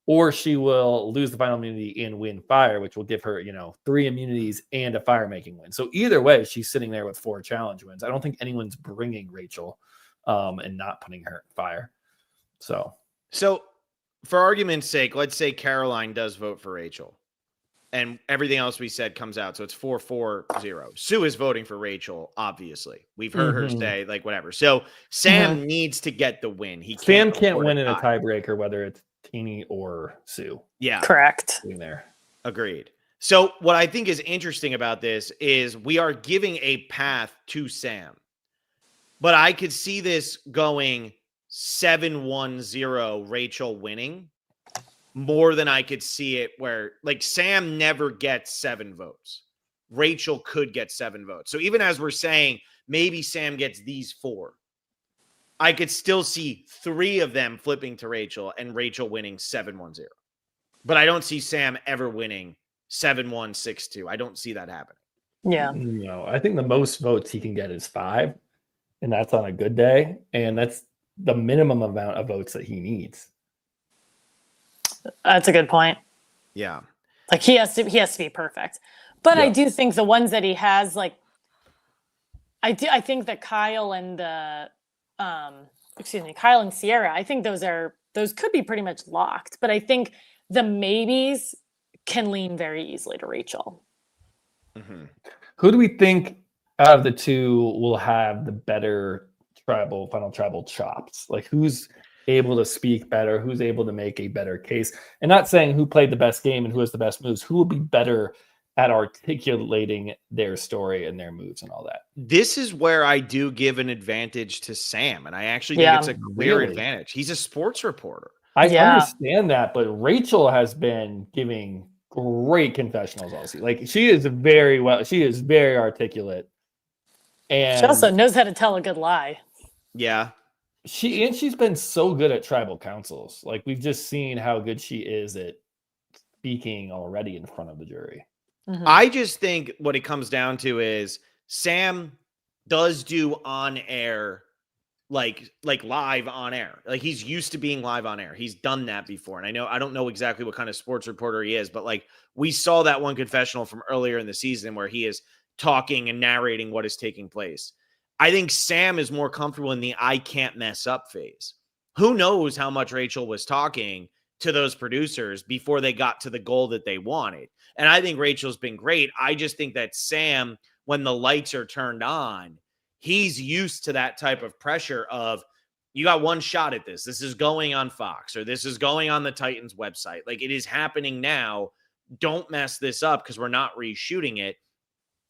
or she will lose the final immunity and win fire, which will give her, 3 immunities and a fire making win. So either way, she's sitting there with 4 challenge wins. I don't think anyone's bringing Rachel and not putting her in fire. So for argument's sake, let's say Caroline does vote for Rachel and everything else we said comes out. So it's 4-4-0. Sue is voting for Rachel, obviously. We've heard her say, like, whatever. So Sam needs to get the win. Sam can't win in a tiebreaker, whether it's Teeny or Sue. Yeah. Correct. There. Agreed. So what I think is interesting about this is we are giving a path to Sam. But I could see this going 7-1-0, Rachel winning, more than I could see it where, like, Sam never gets 7 votes. Rachel could get 7 votes. So even as we're saying, maybe Sam gets these 4, I could still see 3 of them flipping to Rachel and Rachel winning 7-1-0. But I don't see Sam ever winning 7-1-6-2. I don't see that happening. Yeah. No, I think the most votes he can get is 5, and that's on a good day. And that's the minimum amount of votes that he needs. That's a good point. Yeah. Like he has to be perfect. But I do think the ones that he has, like, I think that Kyle and Kyle and Sierra, I think those could be pretty much locked. But I think the maybes can lean very easily to Rachel. Mm-hmm. Who do we think out of the 2 will have the better final tribal chops? Like, who's able to speak better? Who's able to make a better case? And not saying who played the best game and who has the best moves. Who will be better at articulating their story and their moves and all that? This is where I do give an advantage to Sam, and I actually think it's a clear advantage. He's a sports reporter. I understand that, but Rachel has been giving great confessionals all season. Like, she is very articulate. And she also knows how to tell a good lie. Yeah. She's been so good at tribal councils. Like, we've just seen how good she is at speaking already in front of the jury. Mm-hmm. I just think what it comes down to is Sam does do on air, like live on air. Like, he's used to being live on air. He's done that before. And I don't know exactly what kind of sports reporter he is, but, like, we saw that one confessional from earlier in the season where he is talking and narrating what is taking place. I think Sam is more comfortable in the I can't mess up phase. Who knows how much Rachel was talking to those producers before they got to the goal that they wanted. And I think Rachel's been great. I just think that Sam, when the lights are turned on, he's used to that type of pressure of, you got one shot at this. This is going on Fox, or this is going on the Titans website. Like, it is happening now. Don't mess this up because we're not reshooting it.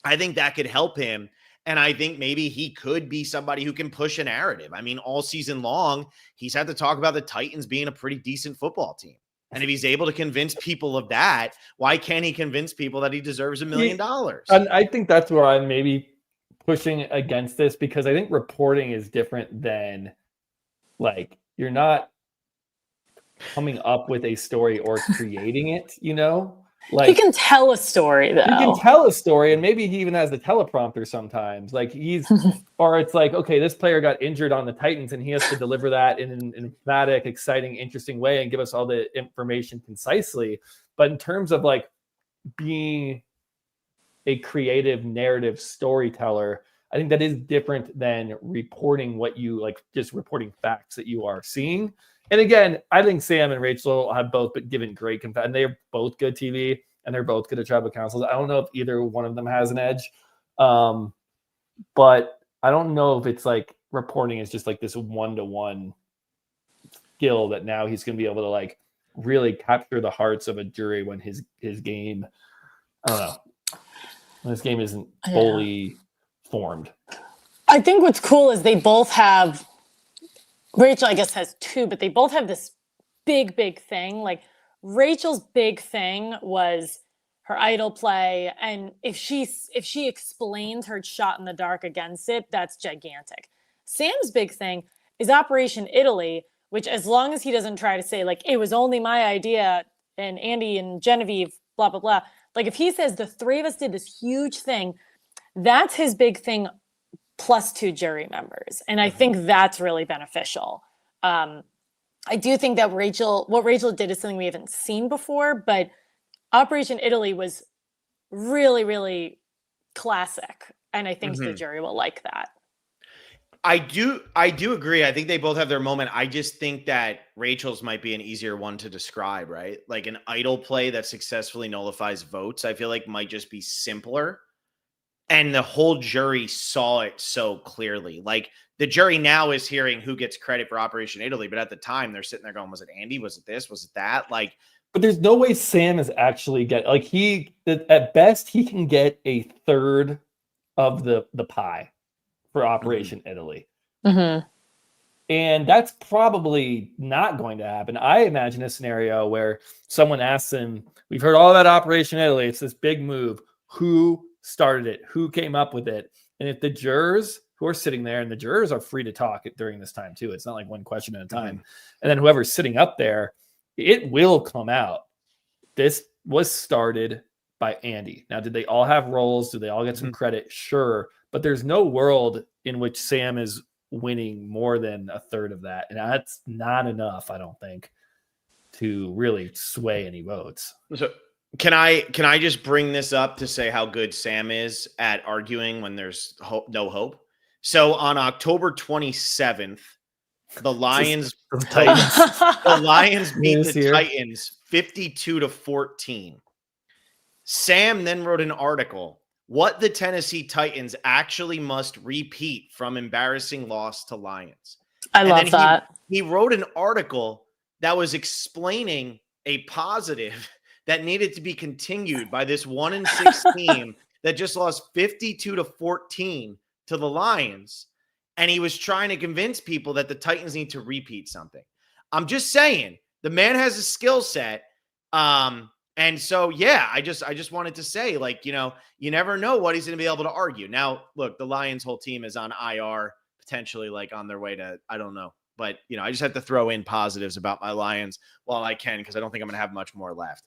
I think that could help him. And I think maybe he could be somebody who can push a narrative. I mean, all season long, he's had to talk about the Titans being a pretty decent football team. And if he's able to convince people of that, why can't he convince people that he deserves $1 million? And I think that's where I'm maybe pushing against this, because I think reporting is different than, like, you're not coming up with a story or creating it, Like, he can tell a story, though. He can tell a story, and maybe he even has the teleprompter sometimes. Like, or it's like, okay, this player got injured on the Titans, and he has to deliver that in an emphatic, exciting, interesting way and give us all the information concisely. But in terms of, like, being a creative narrative storyteller, I think that is different than reporting what you, like, just reporting facts that you are seeing. And again, I think Sam and Rachel have both been given great and they're both good TV, and they're both good at tribal councils. I don't know if either one of them has an edge, but I don't know if it's like reporting is just like this 1-to-1 skill that now he's going to be able to, like, really capture the hearts of a jury when his game, I don't know, when his game isn't fully formed. I think what's cool is they both have. Rachel, I guess, has 2, but they both have this big, big thing. Like, Rachel's big thing was her idol play. And if she explains her shot in the dark against it, that's gigantic. Sam's big thing is Operation Italy, which, as long as he doesn't try to say, like, it was only my idea and Andy and Genevieve, blah, blah, blah. Like, if he says the 3 of us did this huge thing, that's his big thing, plus 2 jury members. And I think that's really beneficial. I do think that what Rachel did is something we haven't seen before, but Operation Italy was really, really classic. And I think the jury will like that. I do agree. I think they both have their moment. I just think that Rachel's might be an easier one to describe, right? Like an idol play that successfully nullifies votes, I feel like might just be simpler. And the whole jury saw it so clearly. Like the jury now is hearing who gets credit for Operation Italy, but at the time they're sitting there going, was it Andy? Was it this? Was it that? Like, but there's no way Sam is actually at best he can get a third of the pie for Operation Italy. Mm-hmm. And that's probably not going to happen. I imagine a scenario where someone asks him, we've heard all about Operation Italy. It's this big move. Who started it? Who came up with it? And if the jurors who are sitting there, and the jurors are free to talk during this time too. It's not like one question at a time. And then whoever's sitting up there, it will come out. This was started by Andy. Now, did they all have roles? Do they all get some credit? Sure. But there's no world in which Sam is winning more than a third of that. And that's not enough, I don't think, to really sway any votes. So can I just bring this up to say how good Sam is at arguing when there's no hope? So on October 27th, the Lions beat the Titans 52-14. Sam then wrote an article, what the Tennessee Titans actually must repeat from embarrassing loss to Lions. I love that. He wrote an article that was explaining a positive that needed to be continued by this 1-6 team that just lost 52-14 to the Lions. And he was trying to convince people that the Titans need to repeat something. I'm just saying, the man has a skill set. And so, yeah, I just wanted to say, like, you know, you never know what he's going to be able to argue. Now, look, the Lions whole team is on IR, potentially like on their way to, I don't know. But, you know, I just have to throw in positives about my Lions while I can, because I don't think I'm going to have much more left.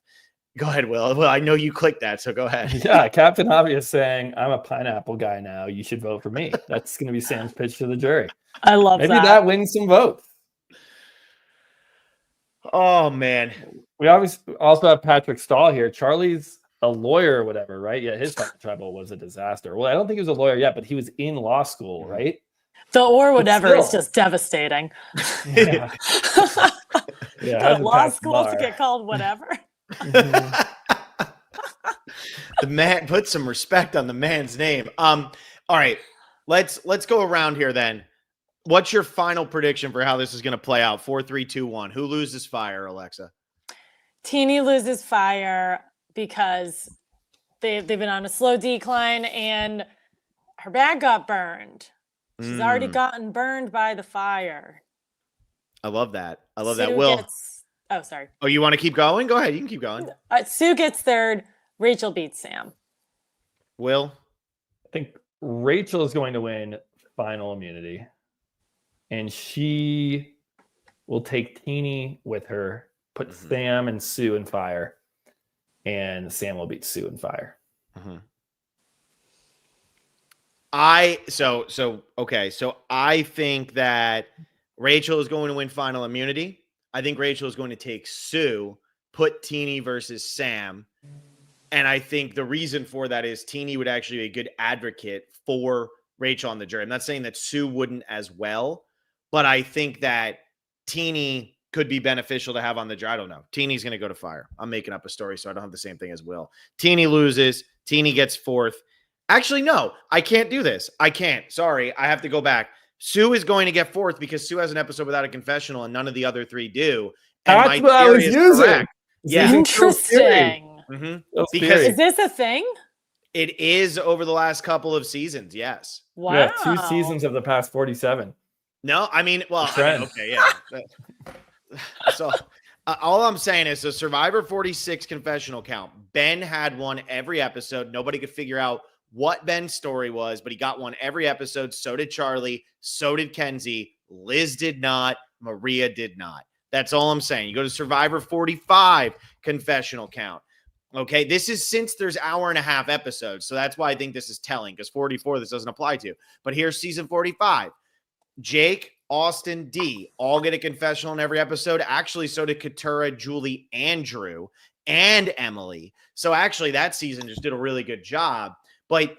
Go ahead, Will. Well, I know you clicked that, so go ahead. Yeah, Captain Obvious saying, I'm a pineapple guy now. You should vote for me. That's going to be Sam's pitch to the jury. I love Maybe that wins some votes. Oh, man. We also have Patrick Stahl here. Charlie's a lawyer or whatever, right? Yeah, his trouble was a disaster. Well, I don't think he was a lawyer yet, but he was in law school, right? The or whatever is just devastating. Yeah. Yeah, law school to get called whatever. The man, put some respect on the man's name. All right, let's go around here then. What's your final prediction for how this is going to play out? 4, 3, 2, 1. Who loses fire, Alexa? Teeny loses fire because they've been on a slow decline and her bag got burned. She's already gotten burned by the fire. I love that. I love that. Will. Oh, sorry. Oh, you want to keep going? Go ahead. You can keep going. Sue gets third. Rachel beats Sam. Will? I think Rachel is going to win final immunity. And she will take Teeny with her, put Sam and Sue in fire. And Sam will beat Sue in fire. So I think that Rachel is going to win final immunity. I think Rachel is going to take Sue, put Teeny versus Sam. And I think the reason for that is Teeny would actually be a good advocate for Rachel on the jury. I'm not saying that Sue wouldn't as well, but I think that Teeny could be beneficial to have on the jury. I don't know. Teeny's going to go to fire. I'm making up a story, so I don't have the same thing as Will. Teeny loses. Teeny gets fourth. Actually, no, I can't do this. I can't. Sorry. I have to go back. Sue is going to get fourth because Sue has an episode without a confessional and none of the other three do. And that's what I was using. Correct. Yeah. Interesting. Because is this a thing? It is over the last couple of seasons. Yes. Wow. Yeah, 2 seasons of the past 47. No, I mean, well, okay, yeah. So all I'm saying is the Survivor 46 confessional count. Ben had one every episode. Nobody could figure out what Ben's story was, but he got one every episode. So did Charlie. So did Kenzie. Liz did not. Maria did not. That's all I'm saying. You go to Survivor 45 confessional count. Okay, this is since there's hour and a half episodes. So that's why I think this is telling, because 44, this doesn't apply to. But here's season 45. Jake, Austin, D, all get a confessional in every episode. Actually, so did Katura, Julie, Andrew, and Emily. So actually, that season just did a really good job. But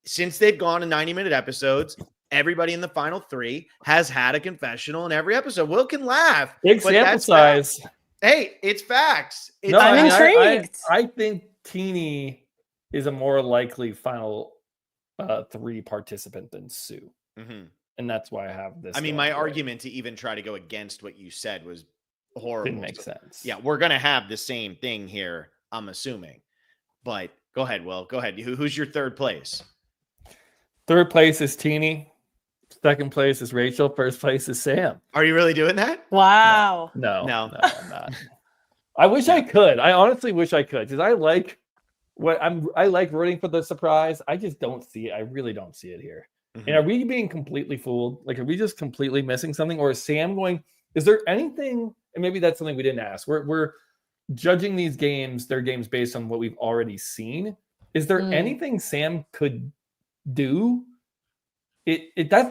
since they've gone to 90-minute episodes, everybody in the final 3 has had a confessional in every episode. Will can laugh. Big sample size. Hey, it's facts. I'm intrigued. I think Teeny is a more likely final 3 participant than Sue. Mm-hmm. And that's why I have this. I mean, my argument to even try to go against what you said was horrible. Didn't make sense. Yeah, we're going to have the same thing here, I'm assuming. But go ahead, Will. Go ahead. Who's your third place? Third place is Teeny. Second place is Rachel. First place is Sam. Are you really doing that? Wow. No, I'm not. I wish I could. I honestly wish I could, because I like rooting for the surprise. I just don't see it. I really don't see it here. Mm-hmm. And are we being completely fooled? Like, are we just completely missing something? Or is Sam going? Is there anything? And maybe that's something we didn't ask. We're judging these games, their games, based on what we've already seen. Is there anything Sam could do? I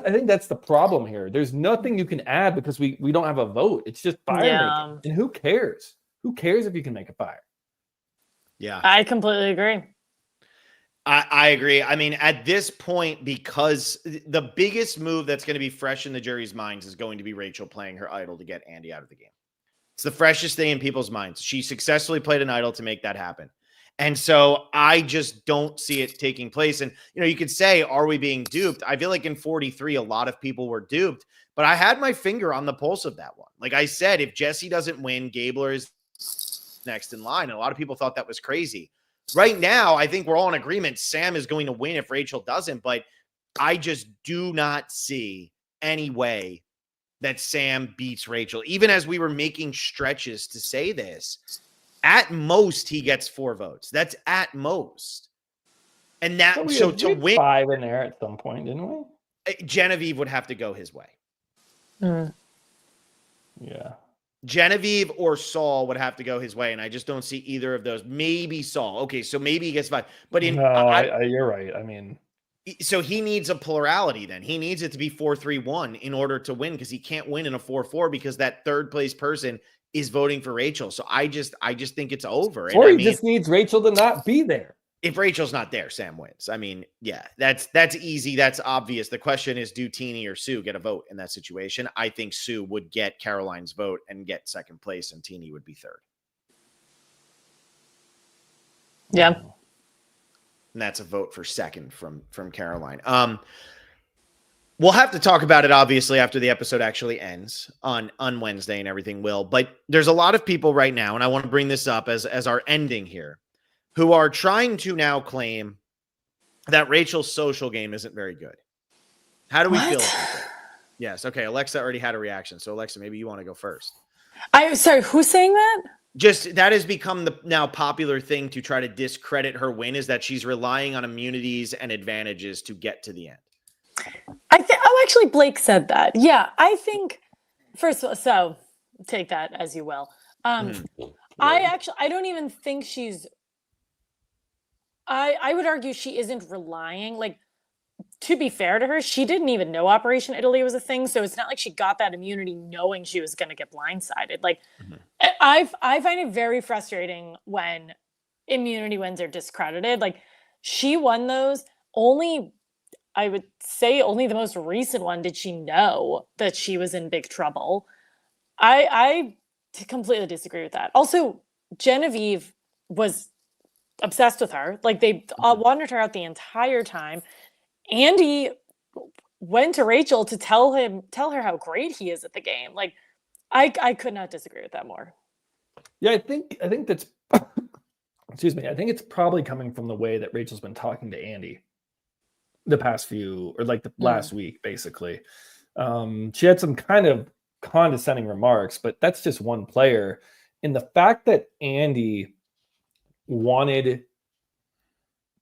think that's the problem here. There's nothing you can add because we don't have a vote. It's just fire making. And who cares? Who cares if you can make a fire? Yeah. I completely agree. I agree. I mean, at this point, because the biggest move that's going to be fresh in the jury's minds is going to be Rachel playing her idol to get Andy out of the game. It's the freshest thing in people's minds. She successfully played an idol to make that happen. And so I just don't see it taking place. And, you could say, are we being duped? I feel like in 43, a lot of people were duped, but I had my finger on the pulse of that one. Like I said, if Jesse doesn't win, Gabler is next in line. And a lot of people thought that was crazy. Right now, I think we're all in agreement. Sam is going to win if Rachel doesn't, but I just do not see any way that Sam beats Rachel. Even as we were making stretches to say this, at most he gets 4 votes. That's at most. And that so to win 5 in there at some point, didn't we? Genevieve would have to go his way. Yeah. Genevieve or Saul would have to go his way, and I just don't see either of those. Maybe Saul. Okay, so maybe he gets 5. But you're right. I mean, so he needs a plurality then. He needs it to be 4-3-1 in order to win, because he can't win in a 4-4 because that third place person is voting for Rachel. So I just think it's over. Or he just needs Rachel to not be there. If Rachel's not there, Sam wins. I mean, yeah, that's easy. That's obvious. The question is, do Teeny or Sue get a vote in that situation? I think Sue would get Caroline's vote and get second place, and Teeny would be third. Yeah. And that's a vote for second from Caroline. We'll have to talk about it, obviously, after the episode actually ends on Wednesday and everything will. But there's a lot of people right now, and I want to bring this up as our ending here, who are trying to now claim that Rachel's social game isn't very good. How do we feel about that? Yes. Okay. Alexa already had a reaction. So Alexa, maybe you want to go first. I'm sorry. Who's saying that? Just that has become the now popular thing to try to discredit her win, is that she's relying on immunities and advantages to get to the end. Actually, Blake said that. Yeah. I think first of all, so take that as you will. I don't even think she's, I would argue she isn't relying, like, to be fair to her, she didn't even know Operation Italy was a thing. So it's not like she got that immunity knowing she was going to get blindsided. Like, I find it very frustrating when immunity wins are discredited. Like, she won those only, I would say only the most recent one did she know that she was in big trouble. I completely disagree with that. Also, Genevieve was obsessed with her. Like, they wanted her out the entire time. Andy went to Rachel to tell her how great he is at the game. Like, I could not disagree with that more. Yeah, I think that's excuse me. I think it's probably coming from the way that Rachel's been talking to Andy the past few, or like the last week, basically. She had some kind of condescending remarks, but that's just one player. And the fact that Andy wanted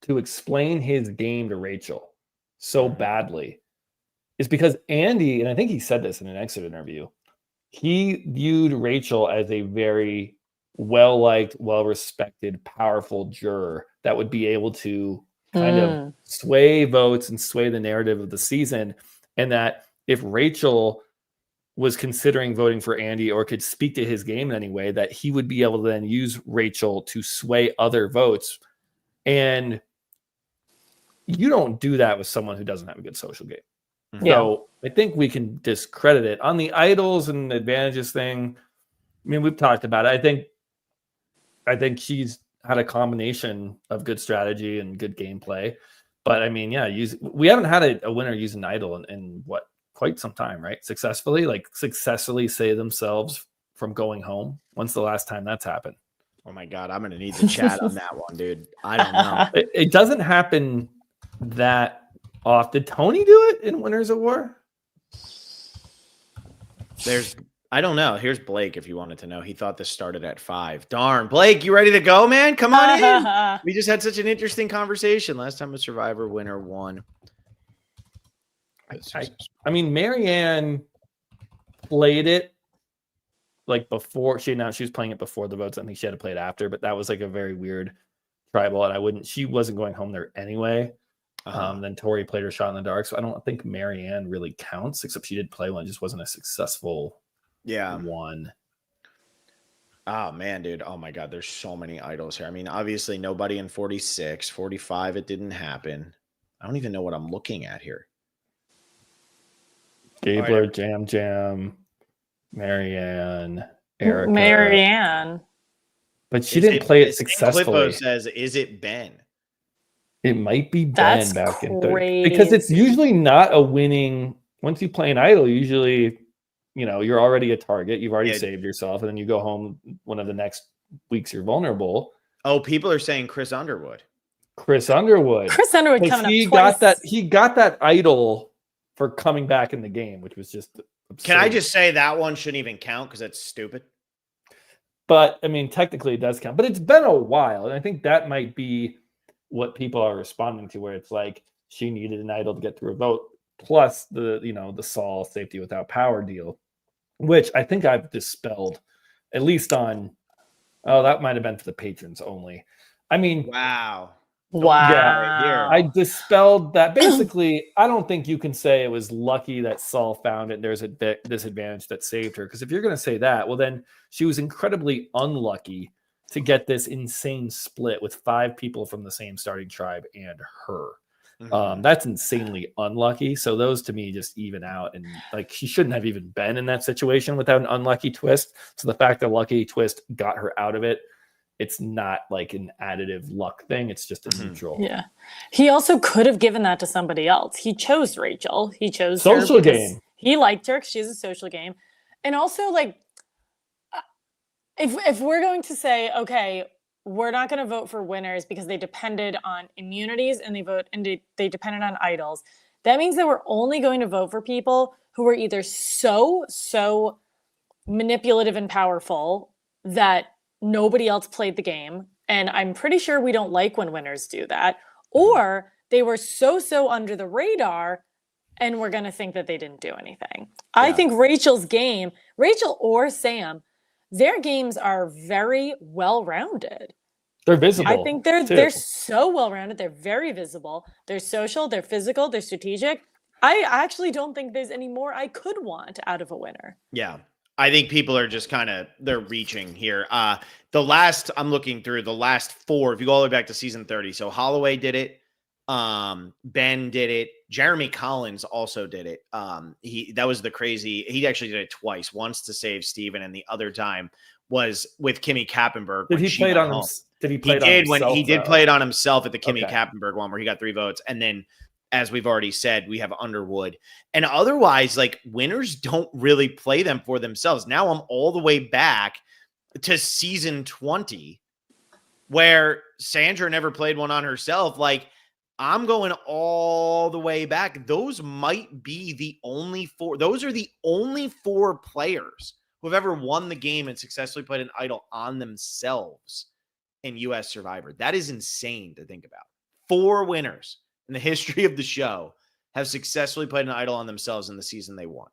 to explain his game to Rachel so badly is because Andy, and I think he said this in an exit interview, he viewed Rachel as a very well-liked, well-respected, powerful juror that would be able to kind of sway votes and sway the narrative of the season. And that if Rachel was considering voting for Andy or could speak to his game in any way, that he would be able to then use Rachel to sway other votes. And you don't do that with someone who doesn't have a good social game. Yeah. So I think we can discredit it. On the idols and advantages thing, I mean, we've talked about it. I think she's had a combination of good strategy and good gameplay. But I mean, yeah, we haven't had a winner use an idol in what, quite some time, right? Successfully save themselves from going home. When's the last time that's happened? Oh my God, I'm gonna need the chat on that one, dude. I don't know. It doesn't happen that often. Did Tony do it in Winners of War? I don't know. Here's Blake if you wanted to know. He thought this started at 5. Darn. Blake, you ready to go, man? Come on in. We just had such an interesting conversation last time a Survivor winner won. I mean, Marianne played it like before she announced she was playing it before the votes. I think she had to play it after, but that was like a very weird tribal, and she wasn't going home there anyway. Then Tori played her shot in the dark, so I don't think Marianne really counts, except she did play one. It just wasn't a successful one. Oh man, dude. Oh my God, there's so many idols here. I mean, obviously nobody in 46, 45, it didn't happen. I don't even know what I'm looking at here. Gabler, Jam Jam, Marianne, Erica. Marianne. But she didn't play it successfully. Clippo says, is it Ben? It might be Ben. That's back crazy. in 30. Because it's usually not a winning. Once you play an idol, usually, you're already a target. You've already saved yourself, and then you go home one of the next weeks you're vulnerable. Oh, people are saying Chris Underwood. Chris Underwood coming up twice. He got that idol for coming back in the game, which was just absurd. Can I just say that one shouldn't even count because that's stupid? But I mean, technically it does count. But it's been a while, and I think that might be what people are responding to, where it's like she needed an idol to get through a vote, plus the Saul safety without power deal, which I think I've dispelled, at least on. Oh, that might have been for the patrons only. I mean, wow. Yeah, I dispelled that. Basically, I don't think you can say it was lucky that Saul found it. There's a disadvantage that saved her. Because if you're going to say that, well, then she was incredibly unlucky to get this insane split with 5 people from the same starting tribe and her. Mm-hmm. That's insanely unlucky. So those to me just even out. And like, she shouldn't have even been in that situation without an unlucky twist. So the fact that lucky twist got her out of it, it's not like an additive luck thing. It's just a neutral. Yeah. He also could have given that to somebody else. He chose Rachel. He chose social game. He liked her. She's a social game. And also, like, if we're going to say, okay, we're not going to vote for winners because they depended on immunities and they depended on idols, that means that we're only going to vote for people who are either so manipulative and powerful that nobody else played the game, and I'm pretty sure we don't like when winners do that, or they were so under the radar and we're going to think that they didn't do anything. Yeah. I think Rachel or Sam, their games are very well-rounded. They're visible. I think they're so well-rounded. They're very visible. They're social, they're physical, they're strategic. I actually don't think there's any more I could want out of a winner. Yeah. I think people are just they're reaching here. I'm looking through the last 4, if you go all the way back to season 30. So Holloway did it. Ben did it. Jeremy Collins also did it. That was he actually did it twice, once to save Steven, and the other time was with Kimmy Kappenberg. Did he play it on himself? He did play it on himself at the Kimmy Kappenberg one where he got 3 votes. And then, as we've already said, we have Underwood. And otherwise, like, winners don't really play them for themselves. Now I'm all the way back to season 20, where Sandra never played one on herself. Like, I'm going all the way back. Those might be the only 4. Those are the only 4 players who have ever won the game and successfully played an idol on themselves in U.S. Survivor. That is insane to think about. 4 winners in the history of the show have successfully played an idol on themselves in the season they won.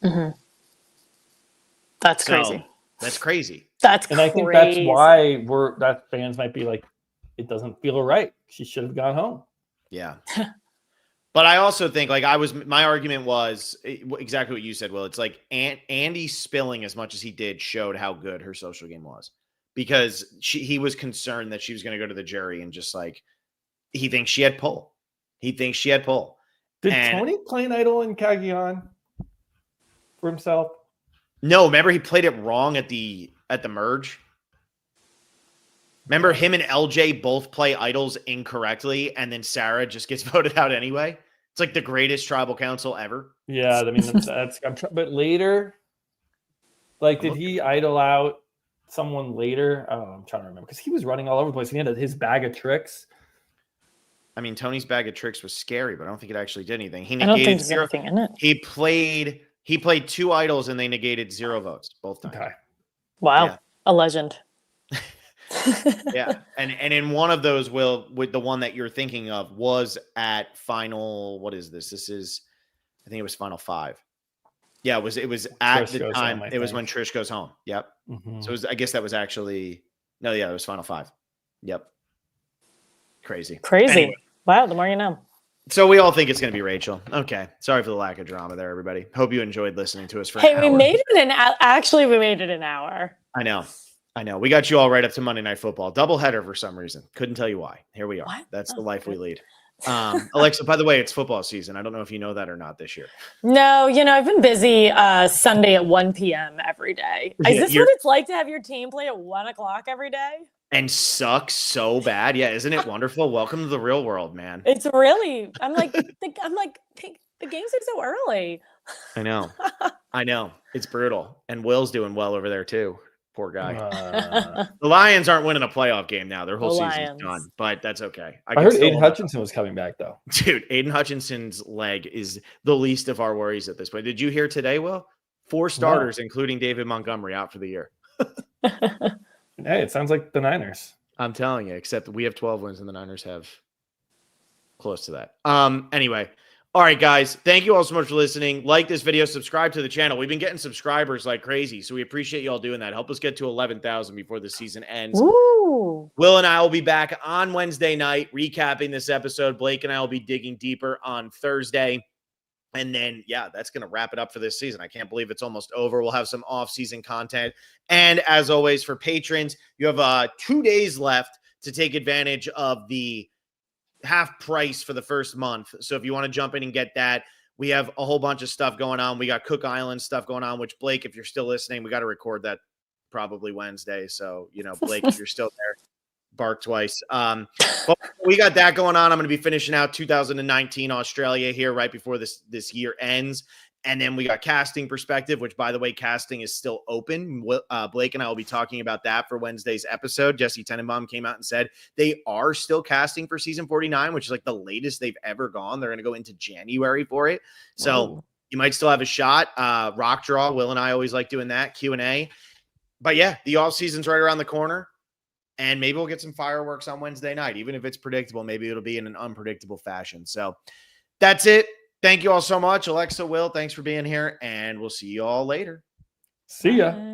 Mm-hmm. That's crazy. That's crazy. That's and crazy. I think that's why that fans might be like, it doesn't feel right. She should have gone home. Yeah. But I also think like my argument was exactly what you said, Will. It's like Andy spilling as much as he did showed how good her social game was, because he was concerned that she was going to go to the jury and just like, he thinks she had pull. He thinks she had pull. Did Tony play an idol in Cagayan for himself? No, remember he played it wrong at the merge. Remember him and LJ both play idols incorrectly, and then Sarah just gets voted out anyway. It's like the greatest tribal council ever. Yeah, I mean that's but later, like, did he idol out someone later? Oh, I'm trying to remember because he was running all over the place. He had his bag of tricks. I mean, Tony's bag of tricks was scary, but I don't think it actually did anything. He I don't think negated there's zero. anything in it. He played 2 idols and they negated 0 votes both times. Okay. Wow, Yeah. a legend. Yeah, and in one of those, with the one that you're thinking of was at final. What is this? This is, I think it was final 5. Yeah, it was at Trish the goes time. home, It was when Trish goes home. Yep. Mm-hmm. So I guess that was actually no. Yeah, it was final 5. Yep. Crazy. Anyway. Wow, the more you know. So we all think it's going to be Rachel. Okay. Sorry for the lack of drama there, everybody. Hope you enjoyed listening to us for Hey, an we hour. made it actually we made it an hour. I know. We got you all right up to Monday Night Football. Doubleheader for some reason. Couldn't tell you why. Here we are. What? That's the life we lead. Alexa, by the way, it's football season. I don't know if you know that or not this year. No, I've been busy Sunday at 1 p.m. every day. Is this what it's like to have your team play at 1 o'clock every day? And sucks so bad. Yeah, isn't it wonderful? Welcome to the real world, man. It's really, I'm like, the games are so early. I know. It's brutal. And Will's doing well over there too. Poor guy. The Lions aren't winning a playoff game now. Their whole season's done, but that's okay. I heard Aiden Hutchinson was coming back though. Dude, Aiden Hutchinson's leg is the least of our worries at this point. Did you hear today, Will? 4 starters, including David Montgomery, out for the year. Hey, it sounds like the Niners. I'm telling you, except we have 12 wins and the Niners have close to that. Anyway. All right, guys. Thank you all so much for listening. Like this video, subscribe to the channel. We've been getting subscribers like crazy, so we appreciate you all doing that. Help us get to 11,000 before the season ends. Ooh. Will and I will be back on Wednesday night recapping this episode. Blake and I will be digging deeper on Thursday. And then, yeah, that's going to wrap it up for this season. I can't believe it's almost over. We'll have some off-season content. And as always, for patrons, you have 2 days left to take advantage of the half price for the first month. So if you want to jump in and get that, we have a whole bunch of stuff going on. We got Cook Island stuff going on, which Blake, if you're still listening, we got to record that probably Wednesday. So, Blake, if you're still there, bark twice. But we got that going on. I'm going to be finishing out 2019 Australia here right before this year ends. And then we got casting perspective, which, by the way, casting is still open. Blake and I will be talking about that for Wednesday's episode. Jesse Tenenbaum came out and said they are still casting for season 49, which is like the latest they've ever gone. They're going to go into January for it. So you might still have a shot. Rock draw. Will and I always like doing that. Q&A. But yeah, the off season's right around the corner. And maybe we'll get some fireworks on Wednesday night. Even if it's predictable, maybe it'll be in an unpredictable fashion. So that's it. Thank you all so much. Alexa, Will, thanks for being here, and we'll see you all later. See ya. Bye.